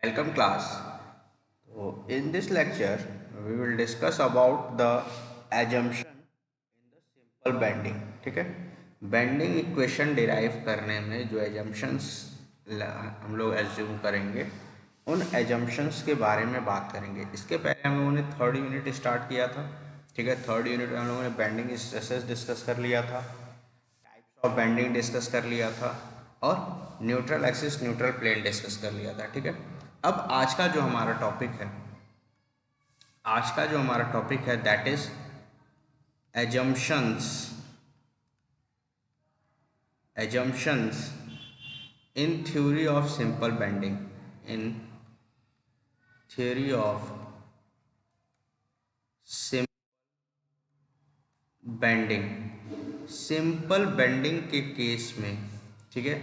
Welcome class. So in this lecture we will discuss about the assumption in the simple bending. ठीक है, bending equation derive करने में जो assumptions हम लोग एज्यूम करेंगे उन एजम्पशंस के बारे में बात करेंगे। इसके पहले हम लोगों ने थर्ड यूनिट स्टार्ट किया था। ठीक है, थर्ड यूनिट में हम लोगों ने बेंडिंग स्ट्रेसेस डिस्कस कर लिया था, टाइप्स ऑफ बेंडिंग डिस्कस कर लिया था और neutral axis neutral plane discuss कर लिया था। ठीक है, अब आज का जो हमारा टॉपिक है that is assumptions in theory of simple bending. In theory of simple bending के केस में, ठीक है,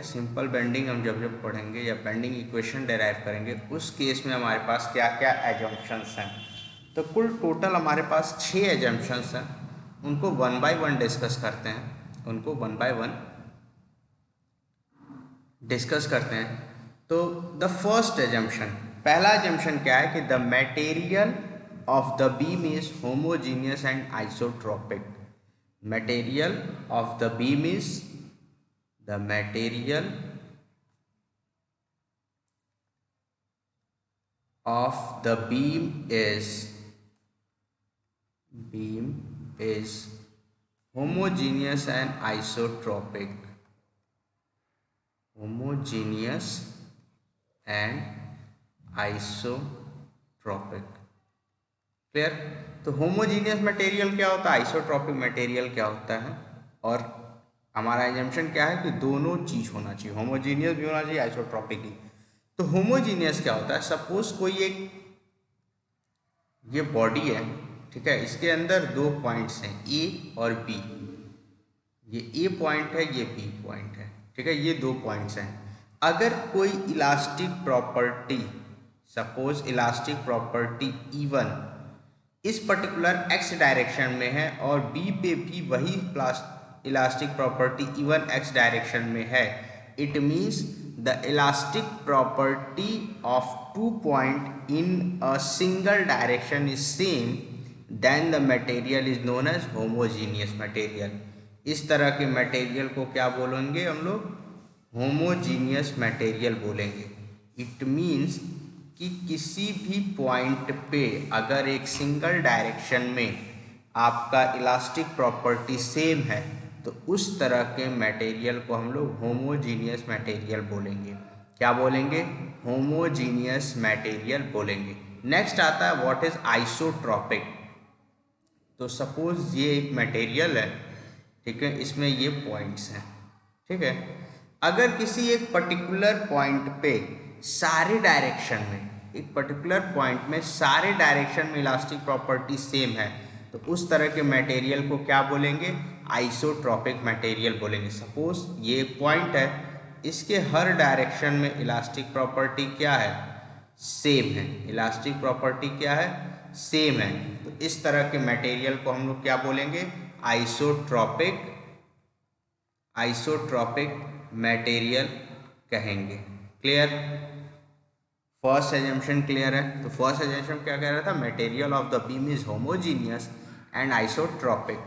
सिंपल बेंडिंग हम जब पढ़ेंगे या बेंडिंग इक्वेशन डिराइव करेंगे उस केस में हमारे पास क्या क्या एजम्पशंस हैं। तो कुल टोटल हमारे पास 6 एजम्पशंस हैं, उनको वन बाय वन डिस्कस करते हैं। तो द फर्स्ट एजम्पशन, पहला एजम्पशन क्या है कि the material of the beam is homogeneous and isotropic. Material of the beam is homogeneous and isotropic. Clear? तो होमोजीनियस मटेरियल क्या होता है, आइसोट्रोपिक मटेरियल क्या होता है, और हमारा एजम्पशन क्या है कि दोनों चीज होना चाहिए, होमोजीनियस भी होना चाहिए, आइसोट्रोपिक भी। तो होमोजीनियस क्या होता है, सपोज कोई एक ये बॉडी है, ठीक है, इसके अंदर 2 पॉइंट्स हैं ए और बी। ये ए पॉइंट है, ये बी पॉइंट है, ठीक है, ये 2 पॉइंट्स हैं। अगर कोई elastic property, suppose elastic property E1 इस पर्टिकुलर एक्स डायरेक्शन में है और बी पे भी वही elastic property E1 x direction में है, it means the elastic property of 2 point in a single direction is same, then the material is known as homogeneous material. इस तरह के मटेरियल को क्या बोलेंगे हम लोग, होमोजीनियस मटेरियल बोलेंगे। इट मीन्स कि किसी भी पॉइंट पे अगर एक सिंगल डायरेक्शन में आपका इलास्टिक प्रॉपर्टी सेम है तो उस तरह के मटेरियल को हम लोग होमोजीनियस मटेरियल बोलेंगे। क्या बोलेंगे, होमोजीनियस मटेरियल बोलेंगे। नेक्स्ट आता है व्हाट इज आइसोट्रोपिक। तो सपोज ये एक मटेरियल है, ठीक है, इसमें ये पॉइंट्स हैं, ठीक है, अगर किसी एक पर्टिकुलर पॉइंट पे सारे डायरेक्शन में, एक पर्टिकुलर पॉइंट में सारे डायरेक्शन में इलास्टिक प्रॉपर्टी सेम है तो उस तरह के मटेरियल को क्या बोलेंगे, आइसोट्रोपिक मटेरियल बोलेंगे। सपोज ये पॉइंट है, इसके हर डायरेक्शन में इलास्टिक प्रॉपर्टी क्या है, सेम है, इलास्टिक प्रॉपर्टी क्या है, सेम है। तो इस तरह के मटेरियल को हम लोग क्या बोलेंगे, आइसोट्रोपिक मटेरियल कहेंगे। क्लियर? फर्स्ट एजम्पशन क्लियर है? तो फर्स्ट एजम्पशन क्या कह रहा था, material of the beam is homogeneous and isotropic.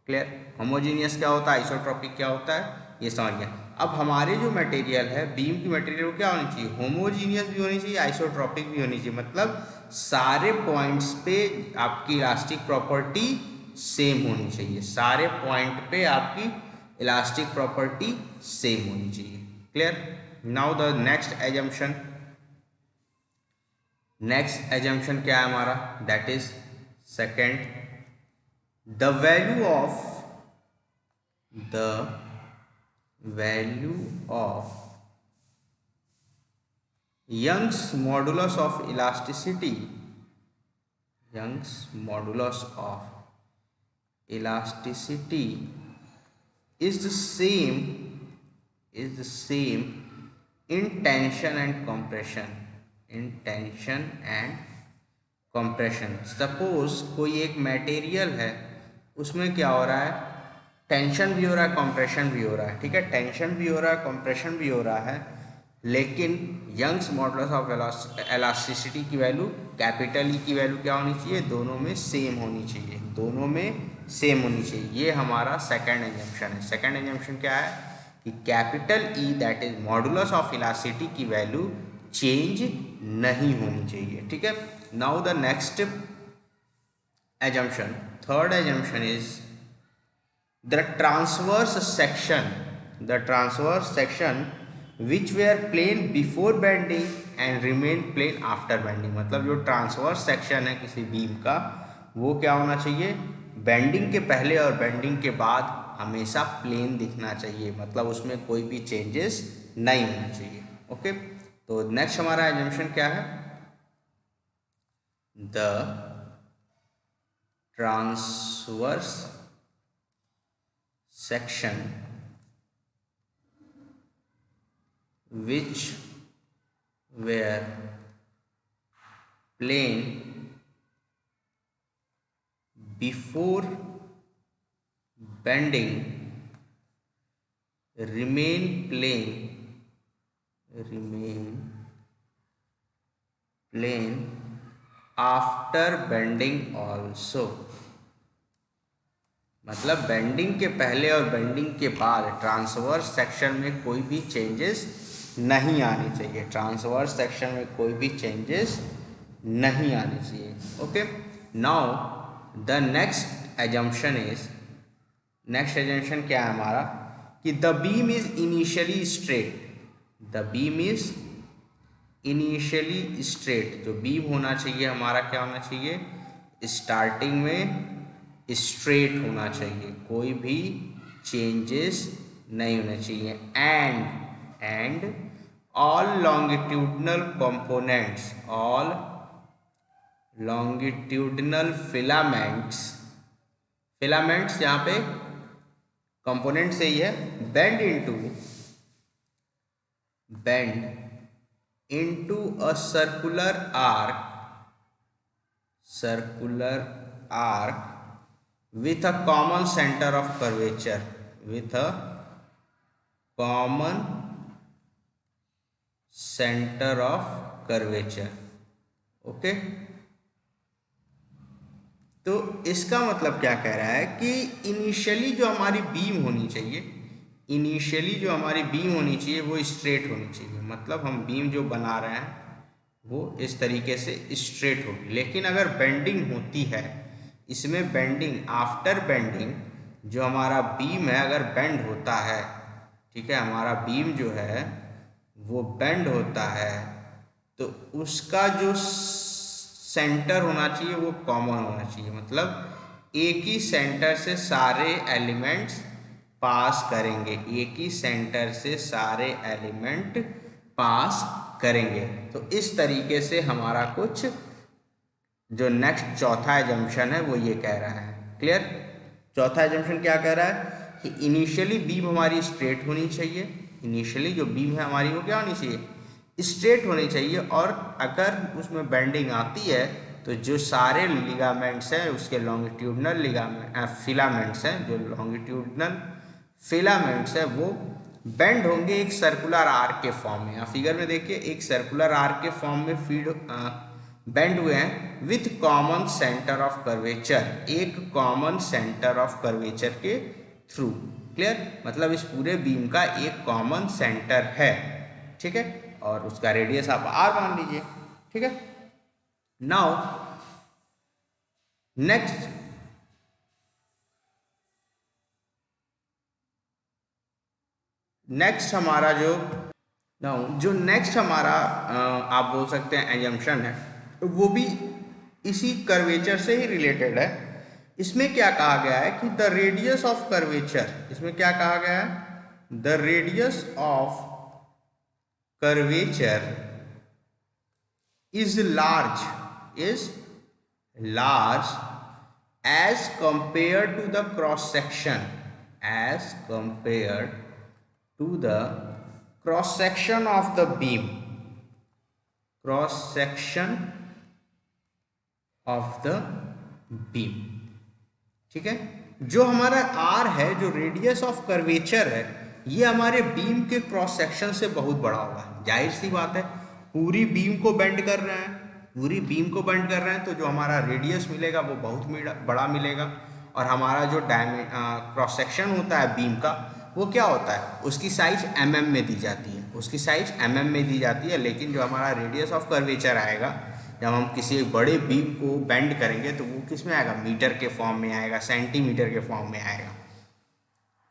Clear? Homogeneous क्या होता है, आइसोट्रोपिक क्या होता है, ये समझ गया। अब हमारे जो मटेरियल है, बीम की मटेरियल वो क्या होनी चाहिए, होमोजीनियस भी होनी चाहिए, आइसोट्रोपिक भी होनी चाहिए। मतलब सारे पॉइंट्स पे आपकी इलास्टिक प्रॉपर्टी सेम होनी चाहिए, सारे पॉइंट पे आपकी इलास्टिक प्रॉपर्टी सेम होनी चाहिए। Clear? Now the next assumption क्या है हमारा, that is second, the value of Young's modulus of elasticity is the same in tension and compression. Suppose कोई एक मटेरियल है, उसमें क्या हो रहा है, टेंशन भी हो रहा है, कंप्रेशन भी हो रहा है, ठीक है, टेंशन भी हो रहा है, कंप्रेशन भी हो रहा है। लेकिन यंग्स मॉडुलस ऑफ इलास्टिसिटी की वैल्यू कैपिटल ई की वैल्यू क्या होनी चाहिए, दोनों में सेम होनी चाहिए, दोनों में सेम होनी चाहिए। ये हमारा सेकंड एजम्पशन है। सेकंड एजम्पशन क्या है कि capital E that is modulus of elasticity की वैल्यू चेंज नहीं होनी चाहिए। ठीक है, now the next assumption, third assumption is the transverse section which were plane before bending and remain plane after bending। मतलब जो ट्रांसवर्स सेक्शन है किसी बीम का वो क्या होना चाहिए, बेंडिंग के पहले और बेंडिंग के बाद हमेशा प्लेन दिखना चाहिए, मतलब उसमें कोई भी चेंजेस नहीं होना चाहिए। ओके, तो नेक्स्ट हमारा एजम्पशन क्या है, the transverse section which were plane before bending remain plane after bending also. मतलब बेंडिंग के पहले और बेंडिंग के बाद ट्रांसवर्स सेक्शन में कोई भी चेंजेस नहीं आनी चाहिए, ट्रांसवर्स सेक्शन में कोई भी चेंजेस नहीं आनी चाहिए। Okay, now the next assumption is, next assumption क्या है हमारा कि the beam is initially straight, the beam is initially straight. जो बीम होना चाहिए हमारा क्या होना चाहिए, स्टार्टिंग में स्ट्रेट होना चाहिए, कोई भी चेंजेस नहीं होने चाहिए। And all longitudinal components, all longitudinal filaments, filaments यहाँ पे कंपोनेंट से ही है, bend into a circular arc with a common center of curvature, with a common center of curvature। Okay, तो इसका मतलब क्या कह रहा है कि इनिशियली जो हमारी बीम होनी चाहिए, इनिशियली जो हमारी बीम होनी चाहिए वो स्ट्रेट होनी चाहिए, मतलब हम बीम जो बना रहे हैं वो इस तरीके से स्ट्रेट होगी। लेकिन अगर बेंडिंग होती है, इसमें बेंडिंग आफ्टर बेंडिंग जो हमारा बीम है अगर बेंड होता है, ठीक है, हमारा बीम जो है वो बेंड होता है, तो उसका जो सेंटर होना चाहिए वो कॉमन होना चाहिए, मतलब एक ही सेंटर से सारे एलिमेंट्स पास करेंगे, एक ही सेंटर से सारे एलिमेंट पास करेंगे। तो इस तरीके से हमारा कुछ जो नेक्स्ट चौथा एजम्पशन है वो ये कह रहा है। क्लियर, चौथा एजम्पशन क्या कह रहा है कि इनिशियली बीम हमारी स्ट्रेट होनी चाहिए, इनिशियली जो बीम है हमारी वो क्या होनी चाहिए, स्ट्रेट होनी चाहिए, और अगर उसमें बेंडिंग आती है तो जो सारे लिगामेंट्स हैं उसके लॉन्गिट्यूडनल फिलामेंट्स हैं, जो लॉन्गिट्यूडनल फिलामेंट्स है वो बेंड होंगे एक सर्कुलर आर्क के फॉर्म में। फिगर में देखिए एक सर्कुलर आर्क के फॉर्म में बेंड हुए हैं with common centre of curvature, एक कॉमन सेंटर ऑफ कर्वेचर के थ्रू। क्लियर, मतलब इस पूरे बीम का एक कॉमन सेंटर है, ठीक है, और उसका रेडियस आप आर मान लीजिए। ठीक है, नाउ नेक्स्ट हमारा जो नेक्स्ट हमारा आप बोल सकते हैं एजम्पशन है, वो भी इसी कर्वेचर से ही रिलेटेड है। इसमें क्या कहा गया है कि द रेडियस ऑफ कर्वेचर, इसमें क्या कहा गया है, the radius of curvature is large as compare to the cross section, as compare to the cross section of the beam, cross section of the beam। ठीक है, जो हमारा R है, जो रेडियस ऑफ कर्वेचर है ये हमारे बीम के क्रॉस सेक्शन से बहुत बड़ा होगा। जाहिर सी बात है, पूरी बीम को बेंड कर रहे हैं, पूरी बीम को बेंड कर रहे हैं, तो जो हमारा रेडियस मिलेगा वो बहुत बड़ा मिलेगा। और हमारा जो क्रॉस सेक्शन होता है बीम का, वो क्या होता है, उसकी साइज mm में दी जाती है, उसकी साइज mm में दी जाती है। लेकिन जो हमारा रेडियस ऑफ कर्वेचर आएगा, जब हम किसी एक बड़े बीम को बेंड करेंगे, तो वो किस में आएगा, मीटर के फॉर्म में आएगा, सेंटीमीटर के फॉर्म में आएगा।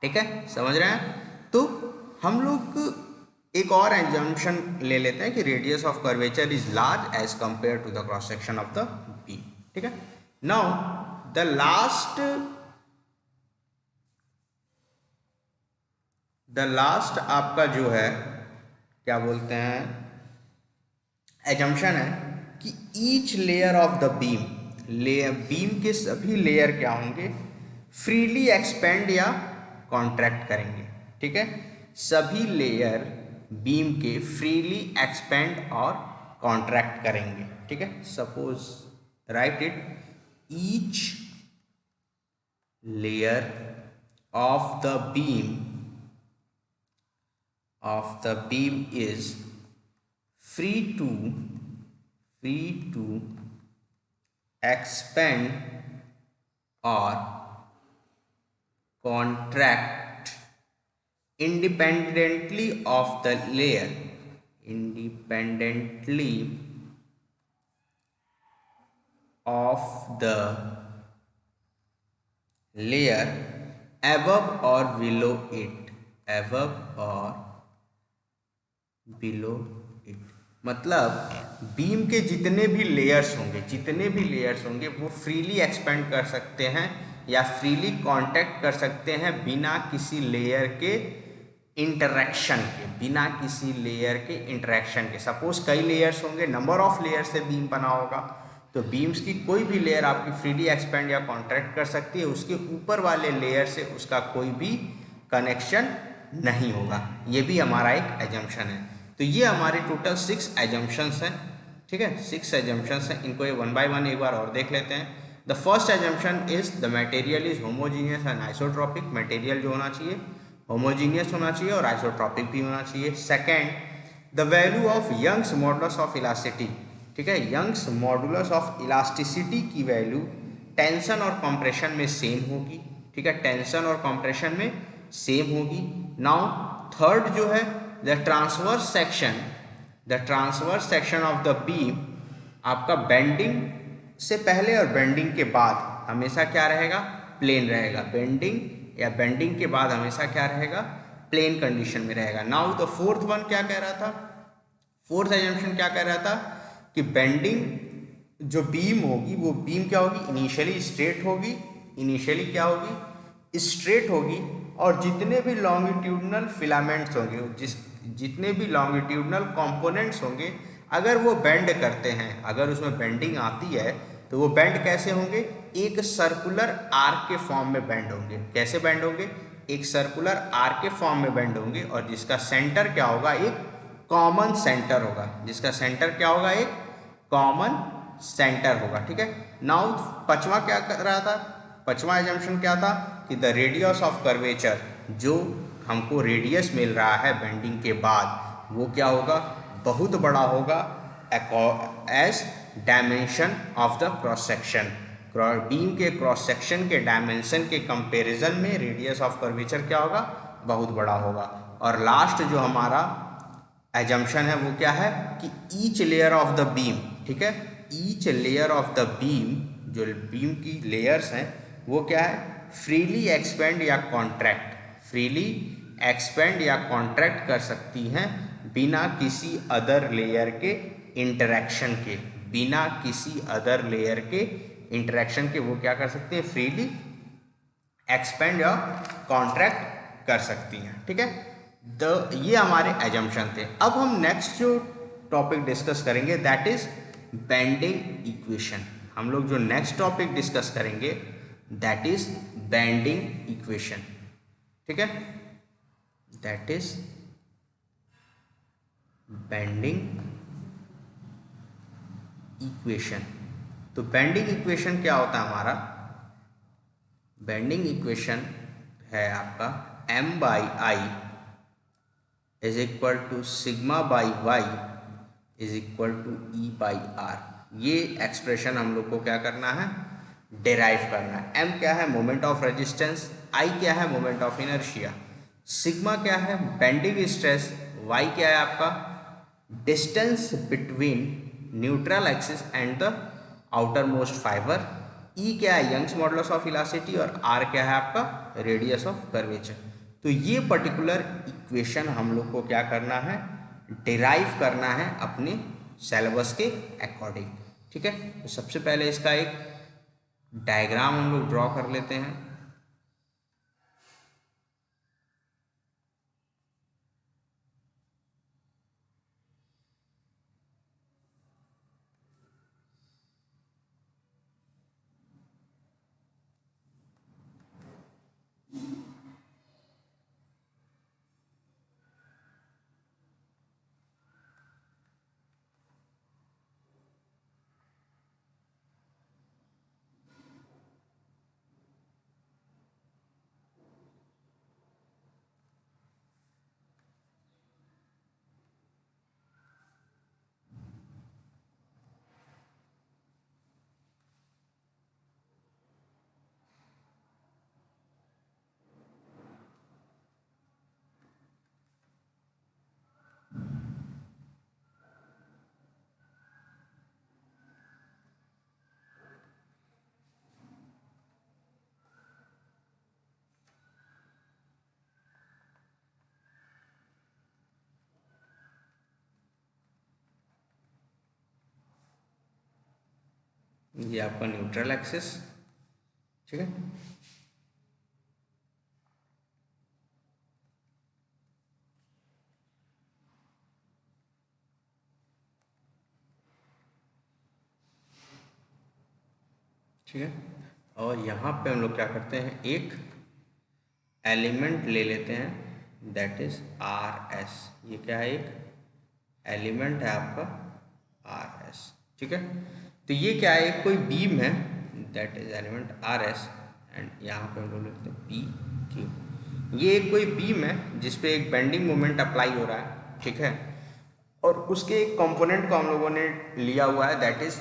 ठीक है, समझ रहे हैं। तो हम लोग एक और एग्जाम्पशन ले लेते हैं कि radius of curvature is large as compare to the cross section of the beam. ठीक है, नाउ द लास्ट आपका जो है क्या बोलते हैं, एजम्पशन है कि each layer of the beam के सभी लेयर क्या होंगे, फ्रीली एक्सपेंड या कॉन्ट्रैक्ट करेंगे। ठीक है, सभी लेयर बीम के फ्रीली एक्सपेंड और कॉन्ट्रैक्ट करेंगे। ठीक है, suppose right it, each layer of the beam is free to expand or contract independently of the layer above or below it, मतलब बीम के जितने भी लेयर्स होंगे वो फ्रीली एक्सपेंड कर सकते हैं या फ्रीली कांटेक्ट कर सकते हैं बिना किसी लेयर के इंटरेक्शन के। सपोज कई लेयर्स होंगे, नंबर ऑफ लेयर से बीम बना होगा, तो बीम्स की कोई भी लेयर आपकी फ्रीली एक्सपेंड या कॉन्ट्रैक्ट कर सकती है, उसके ऊपर वाले लेयर से उसका कोई भी कनेक्शन नहीं होगा। ये भी हमारा एक एजम्पशन है। तो ये हमारे टोटल 6 एजम्पशंस हैं। ठीक है, 6 एजम्पशंस हैं, इनको ये 1 बाय 1 एक बार और देख लेते हैं। The first assumption is the material is homogeneous and isotropic. Material जो होना चाहिए होमोजीनियस होना चाहिए और आइसोट्रॉपिक भी होना चाहिए। Second, the value of Young's modulus of elasticity. ठीक है, यंग्स मॉडुलस ऑफ इलास्टिसिटी की वैल्यू टेंशन और कंप्रेशन में सेम होगी। ठीक है, टेंशन और कंप्रेशन में सेम होगी। नाउ थर्ड जो है, the transverse section of the beam आपका बेंडिंग से पहले और बेंडिंग के बाद हमेशा क्या रहेगा, प्लेन रहेगा। बेंडिंग के बाद हमेशा क्या रहेगा, प्लेन कंडीशन में रहेगा। नाउ द फोर्थ वन क्या कह रहा था, फोर्थ एजम्पशन क्या कह रहा था कि बेंडिंग जो बीम होगी वो बीम क्या होगी, इनिशियली स्ट्रेट होगी, और जितने भी लॉन्गिट्यूडनल फिलामेंट्स होंगे, जितने भी लॉन्गिट्यूडनल कंपोनेंट्स होंगे, अगर वो बेंड करते हैं, अगर उसमें बेंडिंग आती है, तो वो बेंड कैसे होंगे, एक सर्कुलर आर्क के फॉर्म में बेंड होंगे। कैसे बेंड होंगे, एक सर्कुलर आर्क के फॉर्म में बेंड होंगे, और जिसका सेंटर क्या होगा, एक कॉमन सेंटर होगा। जिसका सेंटर क्या होगा, एक कॉमन सेंटर होगा। ठीक है, नाउ पांचवा क्या कर रहा था, पांचवा एजम्पशन क्या था कि द रेडियस ऑफ कर्वेचर, जो हमको रेडियस मिल रहा है बेंडिंग के बाद, वो क्या होगा, बहुत बड़ा होगा as dimension of the cross section. Beam के क्रॉस सेक्शन के डायमेंशन के कंपैरिजन में रेडियस ऑफ कर्वेचर क्या होगा, बहुत बड़ा होगा। और लास्ट जो हमारा एजम्पशन है वो क्या है कि each layer of the beam, ठीक है, each layer of the beam, जो बीम की लेयर्स हैं वो क्या है, फ्रीली एक्सपेंड या कॉन्ट्रैक्ट कर सकती हैं बिना किसी अदर लेयर के इंटरेक्शन के। वो क्या कर सकती हैं, फ्रीली एक्सपेंड या कॉन्ट्रैक्ट कर सकती हैं। ठीक है, ये हमारे एजम्पशन थे। अब हम नेक्स्ट जो टॉपिक डिस्कस करेंगे दैट इज बेंडिंग इक्वेशन। हम लोग जो नेक्स्ट टॉपिक डिस्कस करेंगे दैट इज बेंडिंग इक्वेशन। ठीक है, दैट इज बेंडिंग इक्वेशन। तो बेंडिंग इक्वेशन क्या होता है हमारा, बेंडिंग इक्वेशन है आपका m/i is equal to sigma by Y is equal to E by R. ये एक्सप्रेशन हम लोग को क्या करना है, डेराइव करना है। एम क्या है, मोमेंट ऑफ रेजिस्टेंस, आई क्या है, मोमेंट ऑफ इनर्शिया, सिग्मा क्या है, बेंडिंग स्ट्रेस, वाई क्या है आपका distance between neutral axis and the outer most fibre, E क्या है यंग्स मॉडुलस ऑफ इलास्टिसिटी और आर क्या है आपका रेडियस ऑफ कर्वेचर। तो ये पर्टिकुलर इक्वेशन हम लोग को क्या करना है, डिराइव करना है अपने सिलेबस के अकॉर्डिंग। ठीक है, तो सबसे पहले इसका एक डायग्राम हम लोग ड्रॉ कर लेते हैं। ये आपका न्यूट्रल एक्सिस, ठीक है। ठीक है, और यहाँ पे हम लोग क्या करते हैं, एक एलिमेंट ले लेते हैं दैट इज आर एस। ये क्या है, एक एलिमेंट है आपका आर एस। ठीक है, तो ये क्या है, कोई बीम है that is element R S and यहाँ पे हम लोग लिखते हैं पी क्यू। ये एक कोई बीम है जिसपे एक बेंडिंग मोमेंट अप्लाई हो रहा है। ठीक है, और उसके एक कंपोनेंट को हम लोगों ने लिया हुआ है दैट इज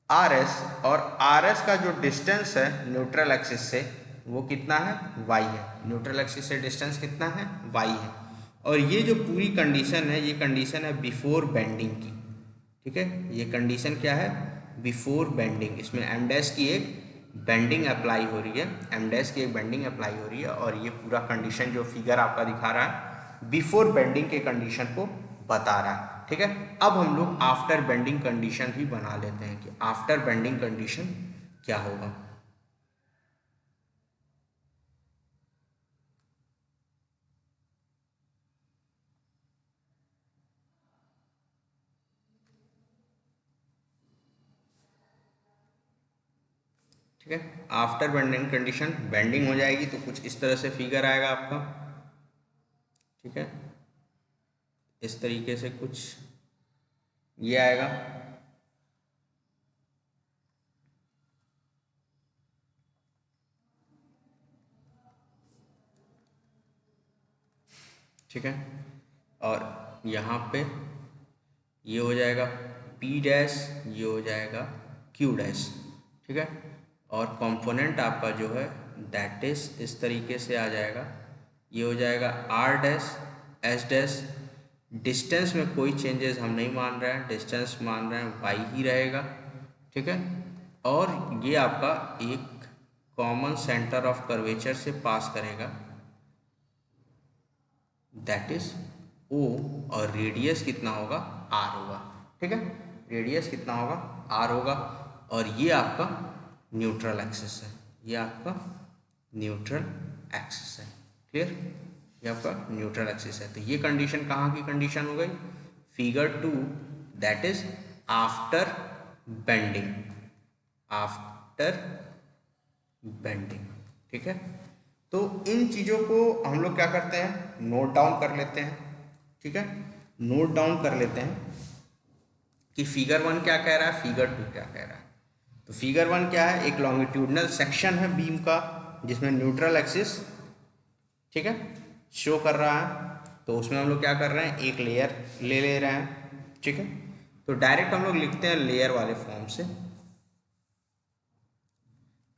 आर एस, और आर एस का जो डिस्टेंस है न्यूट्रल एक्सिस से वो कितना है, वाई है। न्यूट्रल एक्सिस से डिस्टेंस कितना है, वाई है। और ये जो पूरी कंडीशन है, ये कंडीशन है बिफोर बेंडिंग की। ठीक है, ये कंडीशन क्या है, बिफोर बेंडिंग। इसमें एम डैश की एक बेंडिंग अप्लाई हो रही है, एम डैश की एक बेंडिंग अप्लाई हो रही है, और ये पूरा कंडीशन जो फिगर आपका दिखा रहा है बिफोर बेंडिंग के कंडीशन को बता रहा है। ठीक है, अब हम लोग आफ्टर बेंडिंग कंडीशन भी बना लेते हैं कि आफ्टर बेंडिंग कंडीशन क्या होगा। ठीक है, आफ्टर बेंडिंग कंडीशन बेंडिंग हो जाएगी तो कुछ इस तरह से फिगर आएगा आपका। ठीक है, इस तरीके से कुछ ये आएगा। ठीक है, और यहाँ पे ये हो जाएगा P डैश, ये हो जाएगा Q डैश। ठीक है, और कंपोनेंट आपका जो है दैट इज इस तरीके से आ जाएगा, ये हो जाएगा R dash S dash. Distance में कोई चेंजेस हम नहीं मान रहे हैं, डिस्टेंस मान रहे हैं y ही रहेगा। ठीक है, और ये आपका एक कॉमन सेंटर ऑफ कर्वेचर से पास करेगा दैट इज O, और रेडियस कितना होगा, R होगा। ठीक है, रेडियस कितना होगा, R होगा, और ये आपका न्यूट्रल एक्सिस है, ये आपका न्यूट्रल एक्सिस है। क्लियर, ये आपका न्यूट्रल एक्सिस है। तो ये कंडीशन कहाँ की कंडीशन हो गई, figure 2 that is after bending, after bending. ठीक है, तो इन चीज़ों को हम लोग क्या करते हैं, नोट डाउन कर लेते हैं। ठीक है, नोट डाउन कर लेते हैं कि फिगर 1 क्या कह रहा है, फिगर 2 क्या कह रहा है। तो फिगर 1 क्या है, एक लॉन्गिट्यूडनल सेक्शन है बीम का जिसमें न्यूट्रल एक्सिस, ठीक है, शो कर रहा है। तो उसमें हम लोग क्या कर रहे हैं, एक लेयर ले रहे हैं, ठीक है। तो डायरेक्ट हम लोग लिखते हैं लेयर वाले फॉर्म से,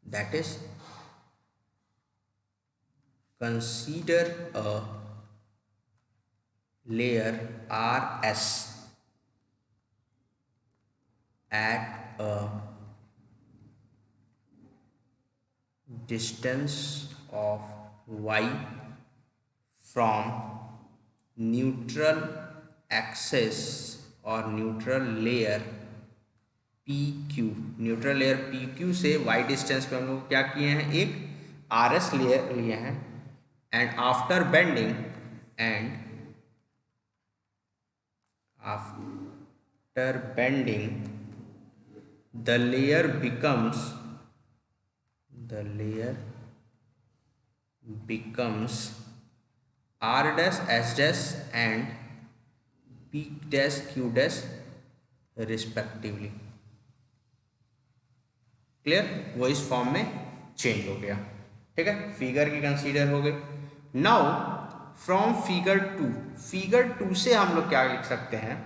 that is consider a layer RS at a distance of y from neutral axis or neutral layer PQ। Neutral layer PQ से y डिस्टेंस पे हम लोग क्या किए हैं, एक RS लेयर लिए हैं। And after bending the layer becomes R dash S dash and P dash Q dash respectively. Clear, वो इस फॉर्म में चेंज हो गया, ठीक है। फिगर की कंसीडर हो गई। नाउ फ्रॉम फिगर 2 से हम लोग क्या लिख सकते हैं,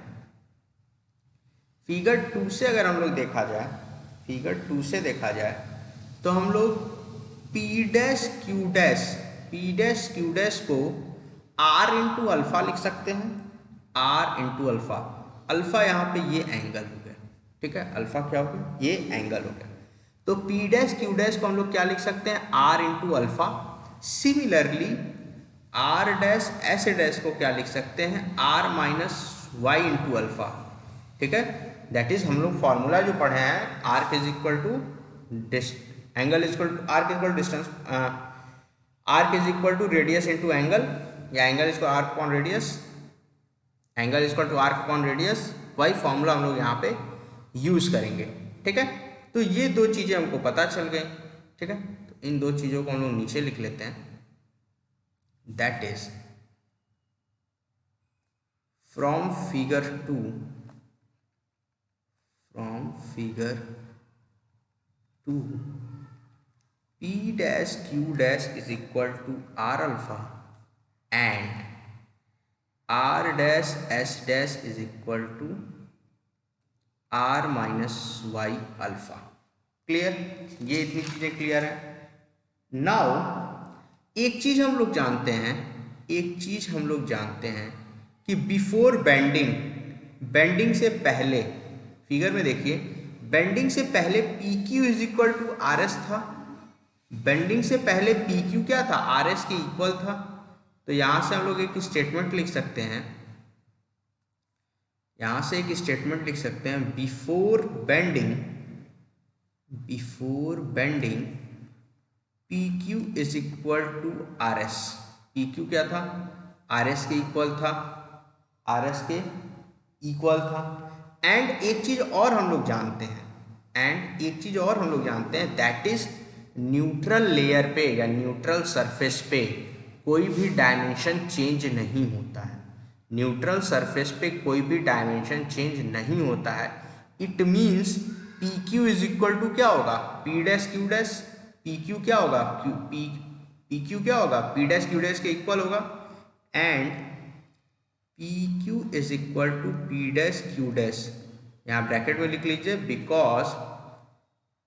फिगर 2 से अगर हम लोग देखा जाए तो हम लोग P डैश Q डैश को R इंटू अल्फा लिख सकते हैं, R इंटू अल्फा। अल्फा यहाँ पे ये एंगल हो गया, ठीक है, अल्फा क्या हो गया, ये एंगल हो गया। तो P डैश Q डैश को हम लोग क्या लिख सकते हैं, R into alpha. Similarly R dash S dash को क्या लिख सकते हैं, R minus Y into alpha, ठीक है। दैट इज हम लोग फॉर्मूला जो पढ़े हैं, arc is equal to angle is equal to arc is equal to distance, arc is equal to radius into angle, या angle is equal arc upon radius, angle is equal to arc upon radius. वही formula हम लोग यहाँ पे use करेंगे, ठीक है। तो ये दो चीजें हमको पता चल गई, ठीक है। तो इन दो चीजों को हम लोग नीचे लिख लेते हैं, that is from figure 2 P dash Q dash is equal to R alpha and R dash S dash is equal to R minus Y alpha। Clear, ये इतनी चीजें क्लियर है। नाउ एक चीज हम लोग जानते हैं कि बिफोर बेंडिंग से पहले, फिगर में देखिए, बेंडिंग से पहले PQ is equal to RS था। बेंडिंग से पहले PQ क्या था, RS के इक्वल था। तो यहां से हम लोग एक स्टेटमेंट लिख सकते हैं, before bending PQ is equal to RS। PQ क्या था, RS के इक्वल था। एंड एक चीज और हम लोग जानते हैं, दैट इज न्यूट्रल लेयर पे या न्यूट्रल सरफेस पे कोई भी डायमेंशन चेंज नहीं होता है। न्यूट्रल सरफेस पे कोई भी डायमेंशन चेंज नहीं होता है। It means PQ is equal to क्या होगा, P dash Q dash. PQ क्या होगा, PQ क्या होगा, P डैश Q डैश के इक्वल होगा। And PQ is equal to P dash Q dash, यहाँ ब्रैकेट में लिख लीजिए, because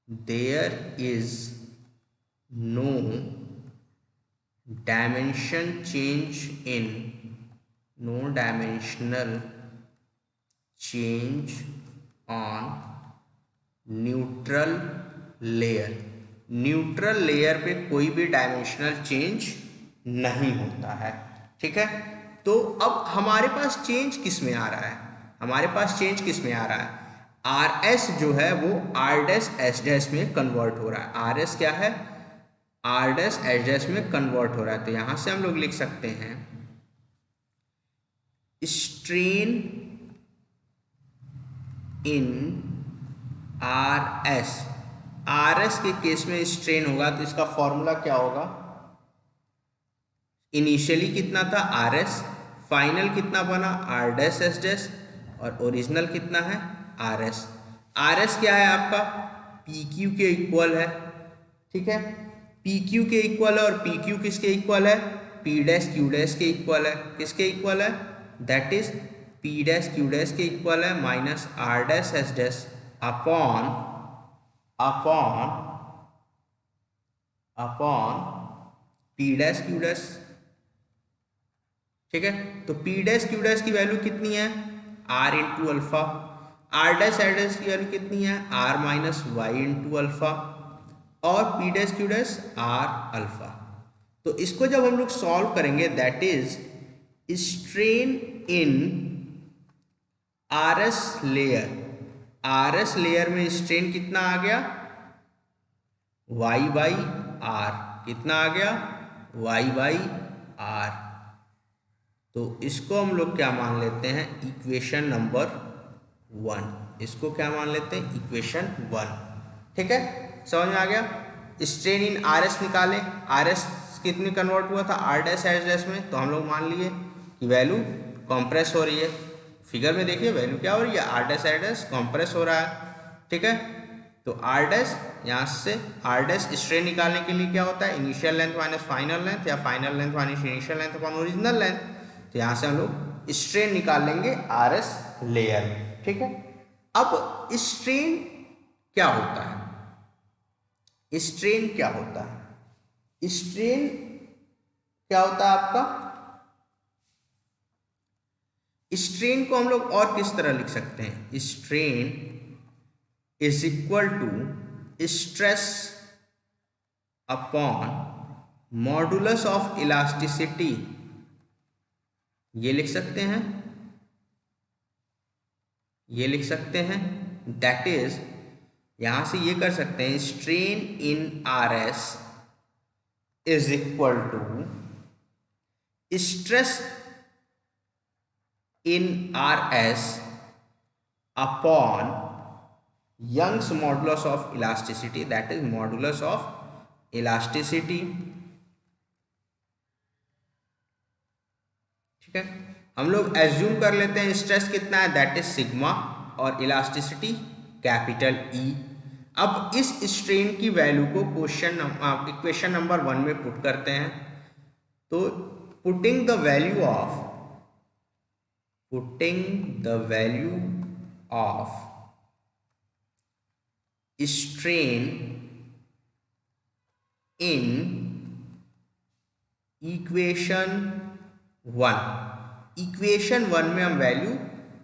there is no dimensional change on neutral layer पे कोई भी डायमेंशनल चेंज नहीं होता है, ठीक है। तो अब हमारे पास चेंज किस में आ रहा है, RS जो है वो R डैश S डैश में कन्वर्ट हो रहा है। RS क्या है, R डैश S डैश में कन्वर्ट हो रहा है। तो यहां से हम लोग लिख सकते हैं स्ट्रेन इन RS के केस में स्ट्रेन होगा तो इसका फॉर्मूला क्या होगा, इनिशियली कितना था RS, फाइनल कितना बना R डैश S डैश, और ओरिजिनल कितना है RS क्या है आपका, PQ के इक्वल है, ठीक है। PQ के इक्वल है और PQ किसके इक्वल है, पी डैश क्यू डैश के इक्वल है। किसके इक्वल है? That is P dash Q dash के इक्वल है minus R dash S dash upon upon upon P dash Q dash. ठीक है, तो पी डैश क्यू डैश की वैल्यू कितनी है? R into alpha. R dash R dash की value कितनी है? R minus Y into alpha. और P dash Q dash R alpha. तो इसको जब हम लोग सॉल्व करेंगे that is strain in R S layer. R S layer में स्ट्रेन कितना आ गया? Y by R. कितना आ गया? Y by R. तो इसको हम लोग क्या मान लेते हैं? Equation number 1। इसको क्या मान लेते हैं? इक्वेशन 1। ठीक है, समझ में आ गया? स्ट्रेन इन आर एस निकाले। आर एस कितनी कन्वर्ट हुआ था? आर डैश एस डैश में। तो हम लोग मान लिए कि वैल्यू कॉम्प्रेस हो रही है। फिगर में देखिए वैल्यू क्या हो रही है? R dash S dash compress हो रहा है। ठीक है, तो आर डैश यहाँ से आर डैश स्ट्रेन निकालने के लिए क्या होता है? Initial length minus final length या final length minus initial length upon original length. तो यहाँ से हम लोग स्ट्रेन निकाल लेंगे आर एस लेयर में। ठीक है, अब स्ट्रेन क्या होता है? स्ट्रेन क्या होता है? स्ट्रेन क्या होता है आपका? स्ट्रेन को हम लोग और किस तरह लिख सकते हैं? Strain is equal to stress upon modulus of elasticity. ये लिख सकते हैं, ये लिख सकते हैं। दैट इज यहां से ये कर सकते हैं strain in R S is equal to stress in R S upon Young's modulus of elasticity. That is modulus of elasticity. ठीक है, हम लोग एज्यूम कर लेते हैं स्ट्रेस कितना है? दैट इज सिग्मा और इलास्टिसिटी कैपिटल ई। अब इस स्ट्रेन की वैल्यू को इक्वेशन नंबर 1 में पुट करते हैं। तो putting the value of strain in equation 1 में हम वैल्यू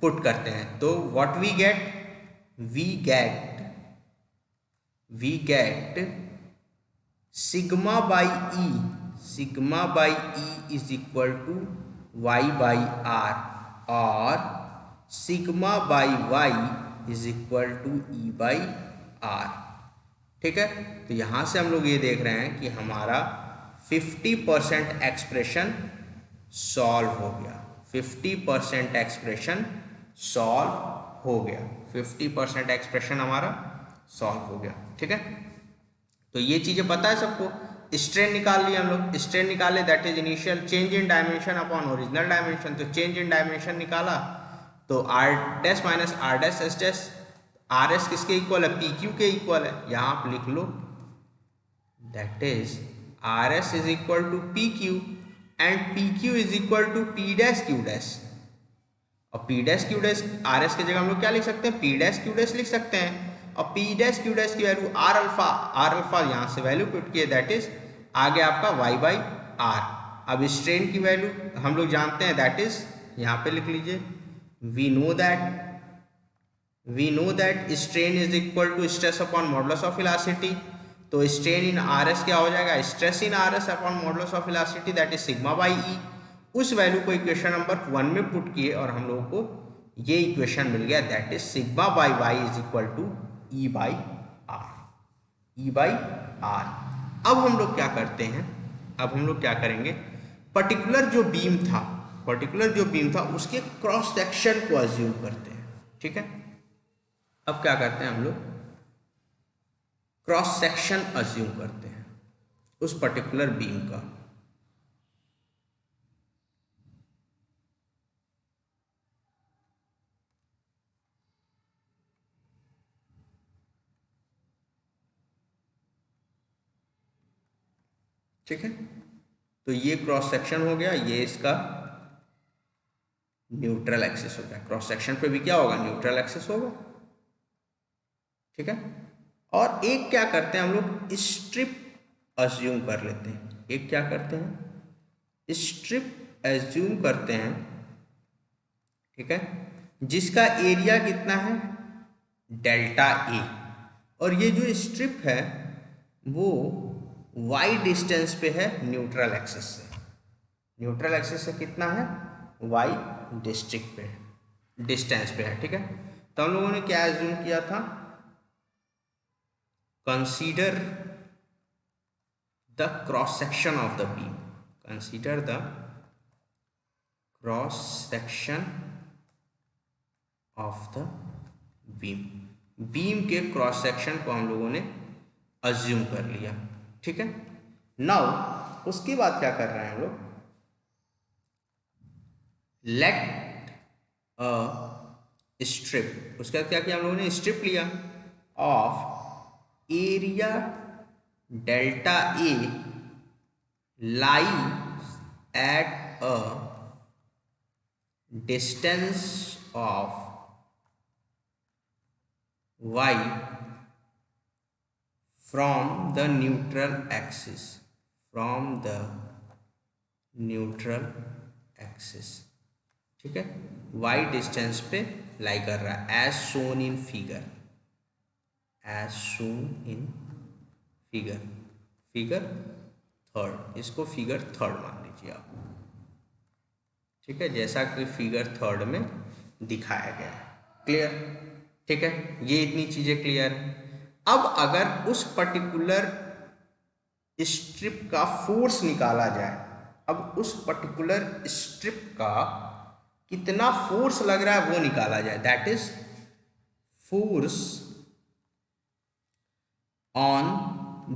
पुट करते हैं। तो what we get? We get sigma by E. Sigma by E is equal to Y by R और sigma by Y is equal to E by R. ठीक है, तो यहां से हम लोग ये देख रहे हैं कि हमारा 50% एक्सप्रेशन सॉल्व हो गया। 50% एक्सप्रेशन सॉल्व हो गया। 50% एक्सप्रेशन हमारा सॉल्व हो गया। ठीक है, तो ये चीजें पता है सबको। स्ट्रेन निकाल लिया हम लोग। स्ट्रेन निकाले that is initial change in dimension upon original dimension. तो चेंज इन डायमेंशन निकाला तो R dash minus R dash S dash. R S किसके इक्वल है? पी क्यू के इक्वल है। यहां आप लिख लो that is R S is equal to P Q and P Q is equal to P dash Q dash. और P dash Q dash R S की जगह हम लोग क्या लिख सकते हैं? पी डैश क्यू डैश लिख सकते हैं। और पी डैश क्यू डैश की वैल्यू आर अल्फा यहाँ से वैल्यू पुट किए दैट इज आ गया आपका वाई बाई आर। अब स्ट्रेन की वैल्यू हम लोग जानते हैं दैट इज यहाँ पे लिख लीजिए we know that strain is equal to stress upon modulus of elasticity. तो स्ट्रेन इन आर एस क्या हो जाएगा? Stress in R S upon modulus of elasticity that is sigma by E. उस value को इक्वेशन नंबर 1 में put किए और हम लोगों को ये इक्वेशन मिल गया that is sigma by Y is equal to E by R. E by R. अब हम लोग क्या करते हैं? अब हम लोग क्या करेंगे? पर्टिकुलर जो बीम था उसके क्रॉस सेक्शन को अज्यूम करते हैं। ठीक है, अब क्या करते हैं हम लोग? क्रॉस सेक्शन अज्यूम करते हैं उस पर्टिकुलर बीम का। ठीक है, तो ये क्रॉस सेक्शन हो गया, ये इसका न्यूट्रल एक्सिस हो गया। क्रॉस सेक्शन पे भी क्या होगा, न्यूट्रल एक्सिस होगा, ठीक है। और एक क्या करते हैं हम लोग, स्ट्रिप अज्यूम कर लेते हैं। एक क्या करते हैं, स्ट्रिप एज्यूम करते हैं, ठीक है, जिसका एरिया कितना है, डेल्टा ए। और ये जो स्ट्रिप है वो y डिस्टेंस पे है न्यूट्रल एक्सिस से। न्यूट्रल एक्सिस से कितना है, y डिस्ट्रिक्ट पे है, डिस्टेंस पे है, ठीक है। तो हम लोगों ने क्या एज्यूम किया था, consider the cross section of the beam, consider the cross section of the beam. Beam के क्रॉस सेक्शन को हम लोगों ने अज्यूम कर लिया, ठीक है। नाउ उसके बाद क्या कर रहे हैं हम लोग, लेट अ स्ट्रिप, उसके बाद क्या किया हम लोगों ने, स्ट्रिप लिया of area delta A lie at a distance of y from the neutral axis, from the neutral axis, ठीक है। y डिस्टेंस पे लाई कर रहा है, as shown in figure, as shown in figure, figure third, इसको figure third मान लीजिए आप, ठीक है, जैसा कि फिगर थर्ड में दिखाया गया है। क्लियर, ठीक है, ये इतनी चीजें क्लियर है। अब अगर उस पर्टिकुलर स्ट्रिप का फोर्स निकाला जाए, अब उस पर्टिकुलर स्ट्रिप का कितना फोर्स लग रहा है वो निकाला जाए, that is force on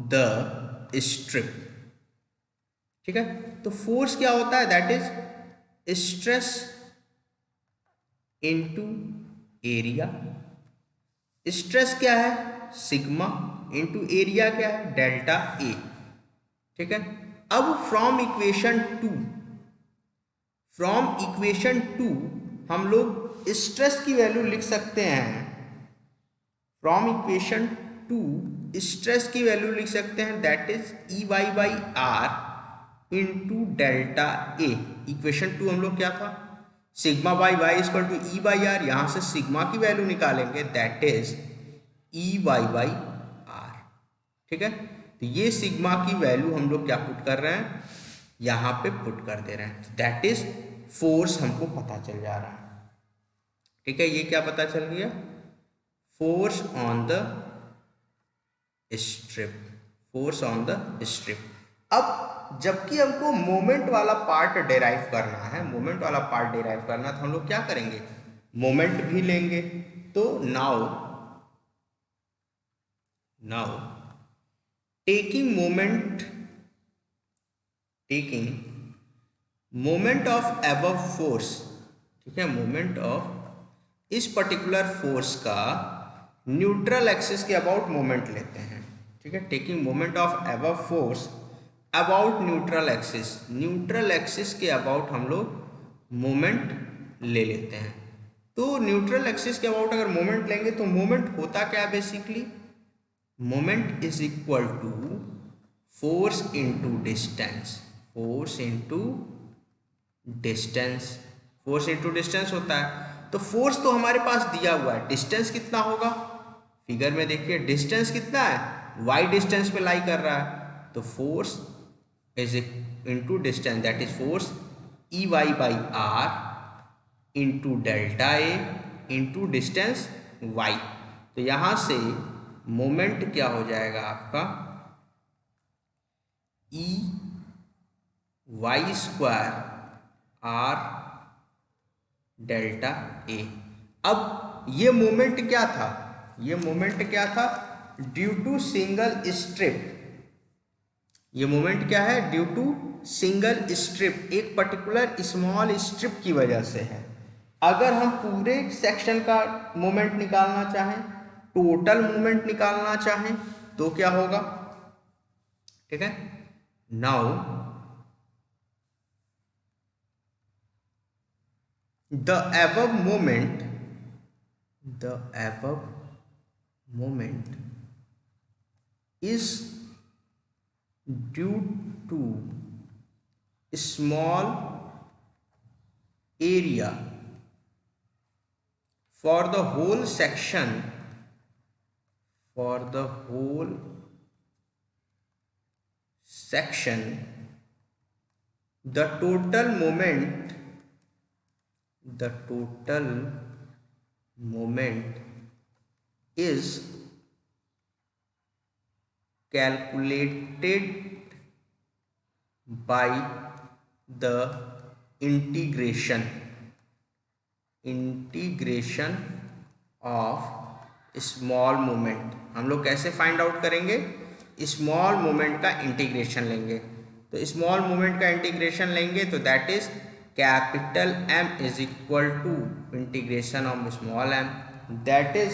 the strip, ठीक है। तो फोर्स क्या होता है, that is stress into area. Stress क्या है, सिग्मा, इनटू एरिया क्या है, डेल्टा ए, ठीक है। अब फ्रॉम इक्वेशन टू हम लोग स्ट्रेस की वैल्यू लिख सकते हैं, फ्रॉम इक्वेशन टू स्ट्रेस की वैल्यू लिख सकते हैं, that is E Y by R into delta A. Equation two हम लोग क्या था, sigma by Y equal to E by R, यहां से सिग्मा की वैल्यू निकालेंगे, that is E Y by R, ठीक है। तो ये सिग्मा की वैल्यू हम लोग क्या पुट कर रहे हैं, यहां पे पुट कर दे रहे हैं, दैट इज फोर्स हमको पता चल जा रहा है, ठीक है। ये क्या पता चल गया, force on the strip, force on the strip. अब जबकि हमको मोमेंट वाला पार्ट डेराइव करना है, मोमेंट वाला पार्ट डेराइव करना, तो हम लोग क्या करेंगे, मोमेंट भी लेंगे। तो now taking moment of above force, ठीक है, मोमेंट ऑफ इस पर्टिकुलर फोर्स का न्यूट्रल एक्सिस के अबाउट मोमेंट लेते हैं, ठीक है। Taking moment of above force about neutral axis, neutral axis के अबाउट हम लोग मोमेंट ले लेते हैं। तो न्यूट्रल एक्सिस के अबाउट अगर मोमेंट लेंगे तो मोमेंट होता क्या है, basically moment is equal to force into distance, force into distance, force into distance होता है। तो फोर्स तो हमारे पास दिया हुआ है, डिस्टेंस कितना होगा, फिगर में देखिए डिस्टेंस कितना है, y डिस्टेंस पे लाई कर रहा है, तो force is into distance, that is force E Y by R into delta A into distance y। तो यहां से मोमेंट क्या हो जाएगा आपका, E Y square R delta A. अब ये मोमेंट क्या था, ये मोमेंट क्या था, ड्यू टू सिंगल स्ट्रिप, ये मोमेंट क्या है, ड्यू टू सिंगल स्ट्रिप, एक पर्टिकुलर स्मॉल स्ट्रिप की वजह से है। अगर हम पूरे सेक्शन का मोमेंट निकालना चाहें, टोटल मोमेंट निकालना चाहें, तो क्या होगा, ठीक है। Now the above moment the above moment is due to small area for the whole section the total moment is calculated by the integration of small moment. हम लोग कैसे फाइंड आउट करेंगे? स्मॉल मोमेंट का integration लेंगे। तो small moment का integration लेंगे तो that is capital M is equal to integration of small m, that is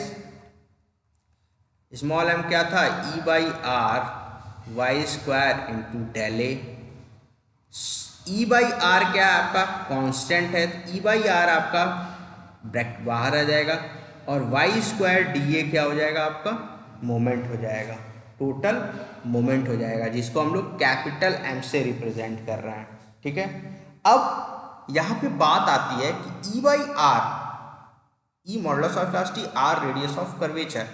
small m क्या था? E/r y² into del A. E/r क्या है आपका? कांस्टेंट है, E/r आपका ब्रैकेट बाहर आ जाएगा और y² dA क्या हो जाएगा? आपका मोमेंट हो जाएगा, टोटल मोमेंट हो जाएगा, जिसको हम लोग कैपिटल M से रिप्रेजेंट कर रहे हैं। ठीक है, अब यहाँ पे बात आती है कि E/r, E modulus of elasticity, R radius of curvature,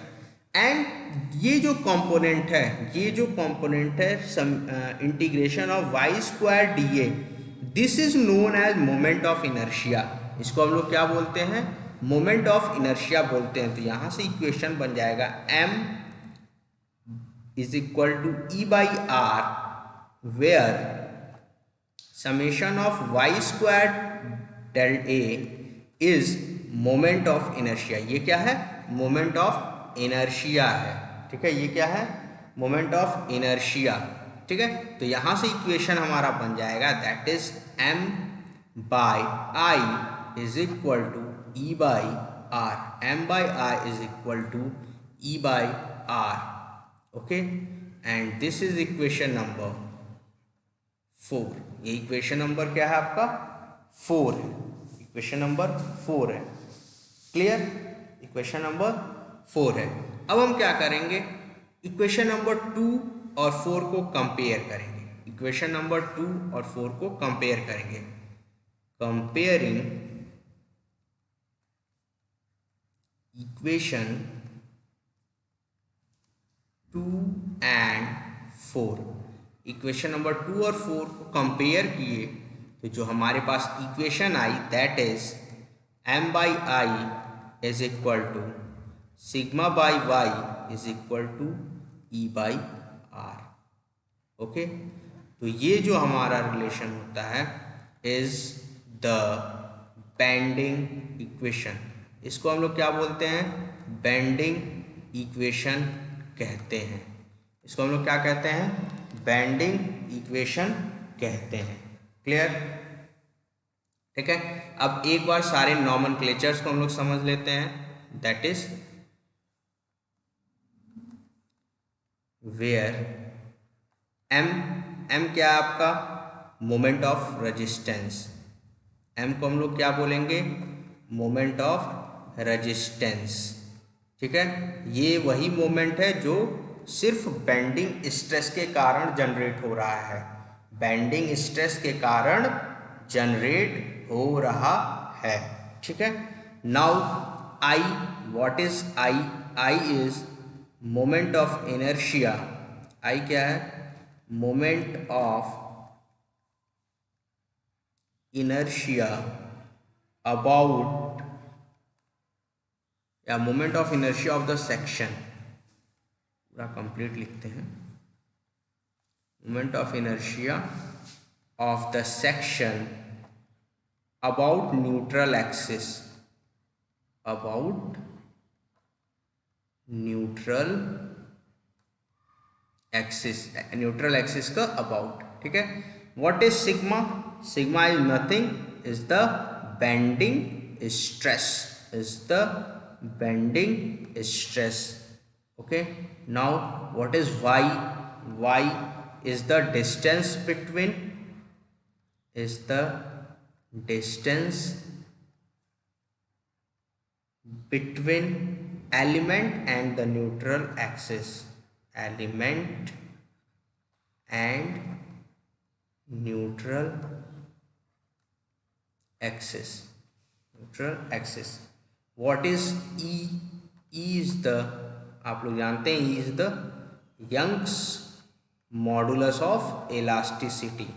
and ये जो कंपोनेंट है integration of y² dA, this is known as moment of inertia. इसको हम लोग क्या बोलते हैं? मोमेंट ऑफ इनर्शिया बोलते हैं। तो यहां से इक्वेशन बन जाएगा m is equal to E/r where summation of y² del a is moment of inertia. ये क्या है? मोमेंट ऑफ इनर्शिया है। ठीक है, ये क्या है? Moment of inertia. ठीक है, तो यहां से इक्वेशन हमारा बन जाएगा that is m/i is equal to E/r, m/i is equal to E/r। Okay, and this is equation number 4। ये इक्वेशन नंबर क्या है आपका? 4 है। इक्वेशन नंबर 4 है। क्लियर? इक्वेशन नंबर 4 है। अब हम क्या करेंगे? इक्वेशन नंबर 2 और 4 को कंपेयर करेंगे। इक्वेशन नंबर 2 और 4 को कंपेयर करेंगे। Comparing equation 2 and 4, equation number 2 और 4 को कंपेयर किए तो जो हमारे पास इक्वेशन आई that is m/i is equal to σ/y is equal to E/r। Okay, तो ये जो हमारा रिलेशन होता है इज द बेंडिंग इक्वेशन। इसको हम लोग क्या बोलते हैं? बेंडिंग इक्वेशन कहते हैं। इसको हम लोग क्या कहते हैं? बेंडिंग इक्वेशन कहते हैं। क्लियर? ठीक है, अब एक बार सारे नॉमेनक्लेचर्स को हम लोग समझ लेते हैं। दैट इज वेयर m क्या है आपका? Moment of resistance. m को हम लोग क्या बोलेंगे? Moment of resistance. ठीक है, ये वही मोमेंट है जो सिर्फ बेंडिंग स्ट्रेस के कारण जनरेट हो रहा है। बेंडिंग स्ट्रेस के कारण जनरेट हो रहा है। ठीक है, now I, what is I? I is moment of inertia. I क्या है? मोमेंट ऑफ इनर्शिया अबाउट, या moment of inertia of the section, पूरा कंप्लीट लिखते हैं। Moment of inertia of the section about neutral axis, about neutral axis, neutral axis का about. ठीक है, what is sigma? Sigma is nothing, is the bending stress, is the bending stress. Okay, now what is y? y is the distance between, is the distance between element and the neutral axis, element and neutral axis, neutral axis. What is E? E is the, आप लोग जानते हैं, E is the Young's modulus of elasticity,